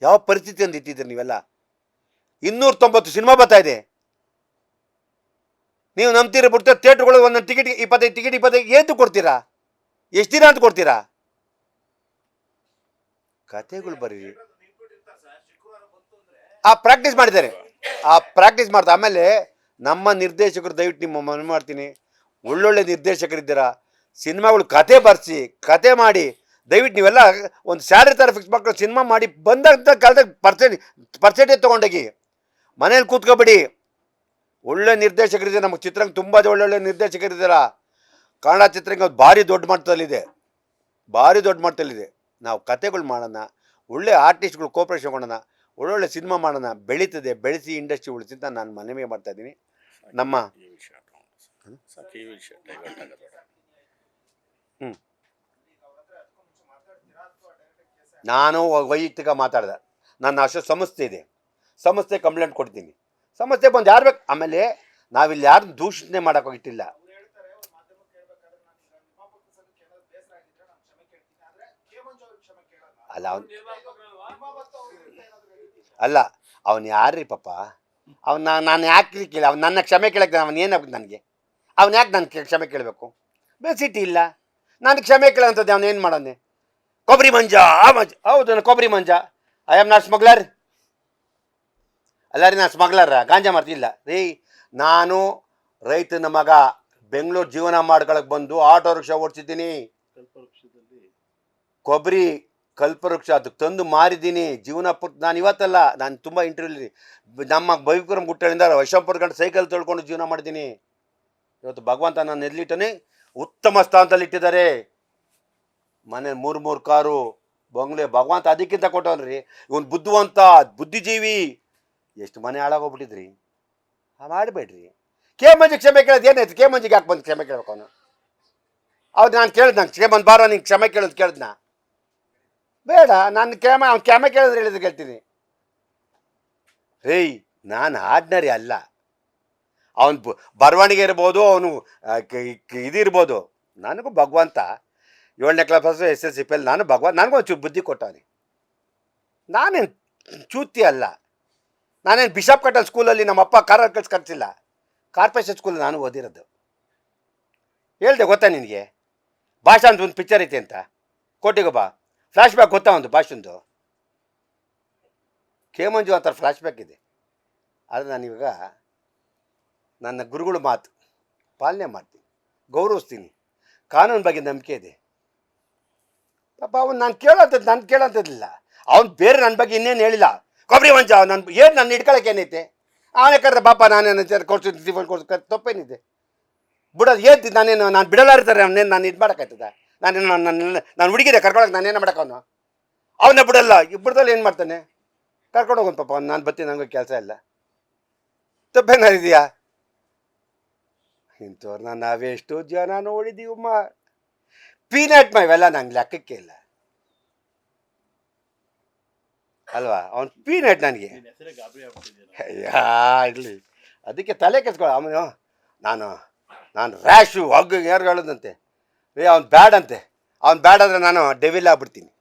ಯಾವ ಪರಿಸ್ಥಿತಿಯನ್ನು ಇಟ್ಟಿದ್ದೀರಿ ನೀವೆಲ್ಲ? 290 ಸಿನಿಮಾ ಬರ್ತಾ ಇದೆ. ನೀವು ನಂಬ್ತೀರ ಬಿಡ್ತೀರ? ಥಿಯೇಟ್ರ್ಗಳು ಒಂದೊಂದು ಟಿಕೆಟ್ 25 ಏನು ಕೊಡ್ತೀರಾ? ಎಷ್ಟು ದಿನ ಅಂತ ಕೊಡ್ತೀರಾ? ಕತೆಗಳು ಬರೀರಿ. ಆ ಪ್ರಾಕ್ಟೀಸ್ ಮಾಡಿದ್ದಾರೆ, ಆ ಪ್ರಾಕ್ಟೀಸ್ ಮಾಡ್ತಾ. ಆಮೇಲೆ ನಮ್ಮ ನಿರ್ದೇಶಕರು ದಯವಿಟ್ಟು ನಿಮ್ಮ ಮನವಿ ಮಾಡ್ತೀನಿ, ಒಳ್ಳೊಳ್ಳೆ ನಿರ್ದೇಶಕರಿದ್ದೀರಾ, ಸಿನಿಮಾಗಳು ಕತೆ ಬರೆಸಿ, ಕತೆ ಮಾಡಿ, ದಯವಿಟ್ಟು ನೀವೆಲ್ಲ ಒಂದು ಸ್ಯಾಲರಿ ಥರ ಫಿಕ್ಸ್ ಮಾಡ್ಕೊಂಡು ಸಿನಿಮಾ ಮಾಡಿ ಬಂದಂಥ ಕಾಲದಾಗ ಪರ್ಸೆಂಟೇಜ್ ತೊಗೊಂಡೋಗಿ ಮನೇಲಿ ಕೂತ್ಕೊಬೇಡಿ. ಒಳ್ಳೆ ನಿರ್ದೇಶಕರಿದ್ದಾರೆ ನಮಗೆ. ಚಿತ್ರರಂಗ ತುಂಬ ಒಳ್ಳೊಳ್ಳೆ ನಿರ್ದೇಶಕರಿದ್ದಾರ. ಕನ್ನಡ ಚಿತ್ರರಂಗ ಭಾರಿ ದೊಡ್ಡ ಮಟ್ಟದಲ್ಲಿದೆ. ನಾವು ಕತೆಗಳು ಮಾಡೋಣ, ಒಳ್ಳೆ ಆರ್ಟಿಸ್ಟ್ಗಳು ಕೋಪ್ರೇಷನ್ ಮಾಡೋಣ, ಒಳ್ಳೊಳ್ಳೆ ಸಿನಿಮಾ ಮಾಡೋಣ, ಬೆಳೀತದೆ. ಬೆಳೆಸಿ ಇಂಡಸ್ಟ್ರಿ ಉಳಿಸಿ ಅಂತ ನಾನು ಮನವಿ ಮಾಡ್ತಾಯಿದ್ದೀನಿ. ನಮ್ಮ ನಾನು ವೈಯಕ್ತಿಕ ಮಾತಾಡಿದೆ. ನನ್ನ ಸಂಸ್ಥೆ ಇದೆ, ಸಂಸ್ಥೆ ಕಂಪ್ಲೇಂಟ್ ಕೊಡ್ತೀನಿ, ಸಂಸ್ಥೆ ಬಂದು ಯಾರು ಬೇಕು. ಆಮೇಲೆ ನಾವಿಲ್ಲಿ ಯಾರು ದೂಷಣೆ ಮಾಡೋಕ್ಕಾಗಿಟ್ಟಿಲ್ಲ. ಅಲ್ಲ ಅಲ್ಲ ಅವನು ಯಾರ್ರಿ ಪಾಪ, ಅವನ್ನ ನಾನು ಯಾಕೆ ಕೇಳಿ, ಅವ್ನು ನನ್ನ ಕ್ಷಮೆ ಕೇಳಕ್ಕೆ ಅವನು ಏನಾಗ್ಬೇಕು ನನಗೆ, ಅವ್ನು ಯಾಕೆ ನಾನು ಕ್ಷಮೆ ಕೇಳಬೇಕು? ಬೇಸಿಟಿ ಇಲ್ಲ, ನಾನು ಕ್ಷಮೆ ಕೇಳೋಂಥದ್ದು ಅವನು ಏನು ಮಾಡೋನೆ? ಕೊಬ್ಬರಿ ಮಂಜ ಆ ಮಂಜ, ಹೌದು ನಾನು Kobbari Manja. I am not smuggler. ಅಲ್ಲ ರೀ, ನಾನು ಸ್ಮಗ್ಲರ ಗಾಂಜಾ ಮಾಡ್ತಿಲ್ಲ ರೀ. ನಾನು ರೈತನ ಮಗ, ಬೆಂಗಳೂರು ಜೀವನ ಮಾಡ್ಕೊಳಕ್ಕೆ ಬಂದು ಆಟೋ ರಿಕ್ಷಾ ಓಡಿಸಿದ್ದೀನಿ. ಕಲ್ಪವೃಕ್ಷದಲ್ಲಿ ಕೊಬ್ಬರಿ ಕಲ್ಪವೃಕ್ಷ ಅದಕ್ಕೆ ತಂದು ಮಾರಿದ್ದೀನಿ ಜೀವನ ಪೂರ್ತಿ. ನಾನು ಇವತ್ತಲ್ಲ, ನಾನು ತುಂಬ ಇಂಟರ್ವ್ಯೂಲಿ ನಮ್ಮ ಬೈಕುರಂ ಗುಟ್ಟಳಿಂದ ವೈಶಂಪುರ ಗಂಟೆ ಸೈಕಲ್ ತೊಳ್ಕೊಂಡು ಜೀವನ ಮಾಡಿದ್ದೀನಿ. ಇವತ್ತು ಭಗವಂತ ನಾನು ಎಲ್ಲಿಟ್ಟನೆ ಉತ್ತಮ ಸ್ಥಾನದಲ್ಲಿ ಇಟ್ಟಿದ್ದಾರೆ. ಮನೆ 3 ಕಾರು, ಬಂಗ್ಲೆ, ಭಗವಂತ ಅದಕ್ಕಿಂತ ಕೊಟ್ಟವನ್ರಿ. ಇವನು ಬುದ್ಧಿವಂತ, ಬುದ್ಧಿಜೀವಿ. ಎಷ್ಟು ಮನೆ ಹಾಳಾಗೋಗ್ಬಿಟ್ಟಿದ್ರಿ. ಮಾಡಬೇಡ್ರಿ. ಕೆ ಮಂಜಿ ಕ್ಷಮೆ ಕೇಳೋದು ಏನಾಯ್ತು? ಕೆ ಮಂಜಿಗೆ ಯಾಕೆ ಬಂದು ಕ್ಷಮೆ ಕೇಳ್ಬೇಕು ಅವನು? ಹೌದು, ನಾನು ಕೇಳಿದ್, ನಂಗೆ ಕ್ಷಮೆ ಬಂದು ಬಾರೋ ನಿಂಗೆ ಕ್ಷಮೆ ಕೇಳೋದು ಕೇಳಿದ್ನ? ಬೇಡ, ನಾನು ಅವ್ನು ಕ್ಷಮೆ ಕೇಳಿದ್ರೆ ಹೇಳಿದ್ರೆ ಕೇಳ್ತೀನಿ. ಹೇಯ್, ನಾನು ಆರ್ಡಿನರಿ ಅಲ್ಲ. ಅವನು ಬರವಣಿಗೆ ಇರ್ಬೋದು, ಅವನು ಇದಿರ್ಬೋದು. ನನಗೂ ಭಗವಂತ 7ನೇ ಕ್ಲಾಸ್ SSLC ನಾನು ಭಗವಂತ ನನಗೊಂದು ಚೂರು ಬುದ್ಧಿ ಕೊಟ್ಟವನಿ. ನಾನೇನು ಚೂತಿ ಅಲ್ಲ. ನಾನೇನು ಬಿಷಪ್ ಕಟ್ಟಲ್ ಸ್ಕೂಲಲ್ಲಿ ನಮ್ಮಪ್ಪ ಕಾರಲ್ಲಿ ಕಳಿಸಿಲ್ಲ. ಕಾರ್ಪೊರೇಷನ್ ಸ್ಕೂಲಲ್ಲಿ ನಾನು ಓದಿರೋದು. ಹೇಳ್ದೆ ಗೊತ್ತಾ ನಿನಗೆ? ಭಾಷಾ ಅಂತ ಒಂದು ಪಿಕ್ಚರ್ ಐತೆ ಅಂತ, ಕೋಟಿಗೊಬ್ಬ ಫ್ಲ್ಯಾಶ್ ಬ್ಯಾಕ್ ಗೊತ್ತಾ? ಒಂದು ಭಾಷೆಂದು ಕೆ ಮಂಜು ಅಂತ ಫ್ಲ್ಯಾಶ್ ಬ್ಯಾಕ್ ಇದೆ. ಆದರೆ ನಾನಿವಾಗ ನನ್ನ ಗುರುಗಳ ಮಾತು ಪಾಲನೆ ಮಾಡ್ತೀನಿ, ಗೌರವಿಸ್ತೀನಿ, ಕಾನೂನು ಬಗ್ಗೆ ನಂಬಿಕೆ ಇದೆ. ಪಾಪ ಅವನು ನಾನು ಕೇಳೋಂಥದ್ದಿಲ್ಲ. ಅವ್ನು ಬೇರೆ ನನ್ನ ಬಗ್ಗೆ ಇನ್ನೇನು ಹೇಳಿಲ್ಲ. ಕೊಬ್ಬರಿ ಮಂಜ ನನ್ನ ಏನು ನನ್ನ ಹಿಡ್ಕೊಳಕ್ಕೆ ಏನೈತೆ? ಅವನೇ ಕರೆದ ಬಾಪ, ನಾನೇನು ಕೊಡ್ತೀನಿ, ಟಿಫನ್ ಕೊಡ್ತೀನಿ, ತಪ್ಪೇನಿದೆ? ಬಿಡೋದು ಏನ್ ನಾನು ಬಿಡಲಾರ್ತಾರೆ ಅವನೇನು ನಾನು ಇದು ಮಾಡೋಕ್ಕಾಯ್ತದ? ನಾನು ಹುಡುಗಿದೆ ಕರ್ಕೊಳಕ್ಕೆ ನಾನೇನು ಮಾಡೋಕ್ಕವನು? ಅವನೇ ಬಿಡಲ್ಲ. ಬಿಡ್ದಲ್ಲಿ ಏನು ಮಾಡ್ತಾನೆ? ಕರ್ಕೊಂಡು ಹೋಗೋನು ಪಾಪ ಅವ್ನು. ನಾನು ಬರ್ತೀನಿ, ನನಗೆ ಕೆಲಸ ಇಲ್ಲ. ತಪ್ಪೇನಾರಿದೆಯಾ? ಇಂಥವ್ರನ್ನ ನಾವೆಷ್ಟು ಜನ ನೋಡಿದ್ದೀವಮ್ಮ. ಪೀನಟ್ ಇವೆಲ್ಲ ನಂಗೆ ಲೆಕ್ಕಕ್ಕೆ ಇಲ್ಲ ಅಲ್ವಾ? ಅವ್ನು ಪೀನಟ್ ನನಗೆ. ನಿನ್ನ ಹೆಸರೇ ಗಾಬರಿ ಆಗ್ಬಿಟ್ಟಿದೆಯಲ್ಲ. ಅಯ್ಯಾ ಇರಲಿ, ಅದಕ್ಕೆ ತಲೆ ಕೆಸ್ಕೊಳ್ಳೋ. ಅವನು ನಾನು ರ್ಯಾಶು ಹಗ್ಗ ಯಾರು ಹೇಳೋದಂತೆ, ಅವ್ನು ಬ್ಯಾಡ್ ಅಂತೆ. ಅವ್ನು ಬ್ಯಾಡ್ ಆದರೆ ನಾನು ಡೆವಿಲ್ ಆಗ್ಬಿಡ್ತೀನಿ.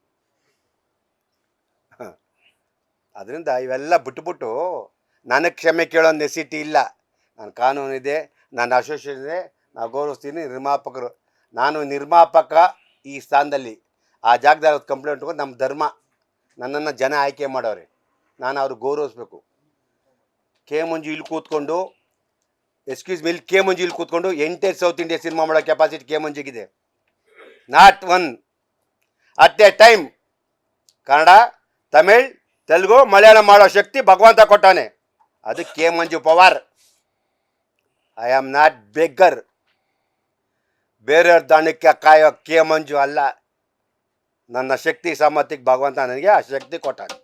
ಅದರಿಂದ ಇವೆಲ್ಲ ಬಿಟ್ಬಿಟ್ಟು ನನಗೆ ಕ್ಷಮೆ ಕೇಳೋ ನೆಸಿಟಿ ಇಲ್ಲ. ನಾನು ಕಾನೂನಿದೆ, ನನ್ನ ಅಸೋಸಿಯೇಷನ್ ಇದೆ, ನಾವು ಗೌರವಿಸ್ತೀನಿ. ನಿರ್ಮಾಪಕರು, ನಾನು ನಿರ್ಮಾಪಕ ಈ ಸ್ಥಾನದಲ್ಲಿ ಆ ಜಾಗದಲ್ಲಿ ಕಂಪ್ಲೇಂಟ್ ಹೋಗೋದು ನಮ್ಮ ಧರ್ಮ. ನನ್ನನ್ನು ಜನ ಆಯ್ಕೆ ಮಾಡೋರೆ, ನಾನು ಅವ್ರಿಗೆ ಗೌರವಿಸ್ಬೇಕು. ಕೆ ಮಂಜು ಇಲ್ಲಿ ಕೂತ್ಕೊಂಡು, ಎಕ್ಸ್ಕ್ಯೂಸ್ ಮೀ, ಕೆ ಮಂಜು ಇಲ್ಲಿ ಕೂತ್ಕೊಂಡು ಎಂಟೈರ್ ಸೌತ್ ಇಂಡಿಯಾ ಸಿನಿಮಾ ಮಾಡೋ ಕೆಪಾಸಿಟಿ ಕೆ ಮಂಜಿಗಿದೆ. Not one at a time. Kannada, Tamil, Telugu, Malayalam ಮಾಡೋ ಶಕ್ತಿ ಭಗವಂತ ಕೊಟ್ಟಾನೆ. ಅದು K Manju power. I am not beggar. ಬೇರೆಯವ್ರ ದಾಣಕ್ಕೆ ಕಾಯೋ ಕೆ ಮಂಜು ಅಲ್ಲ. ನನ್ನ ಶಕ್ತಿ ಸಾಮರ್ಥ್ಯಕ್ಕೆ ಭಗವಂತ ನನಗೆ ಆ ಶಕ್ತಿ ಕೊಟ್ಟಾನೆ.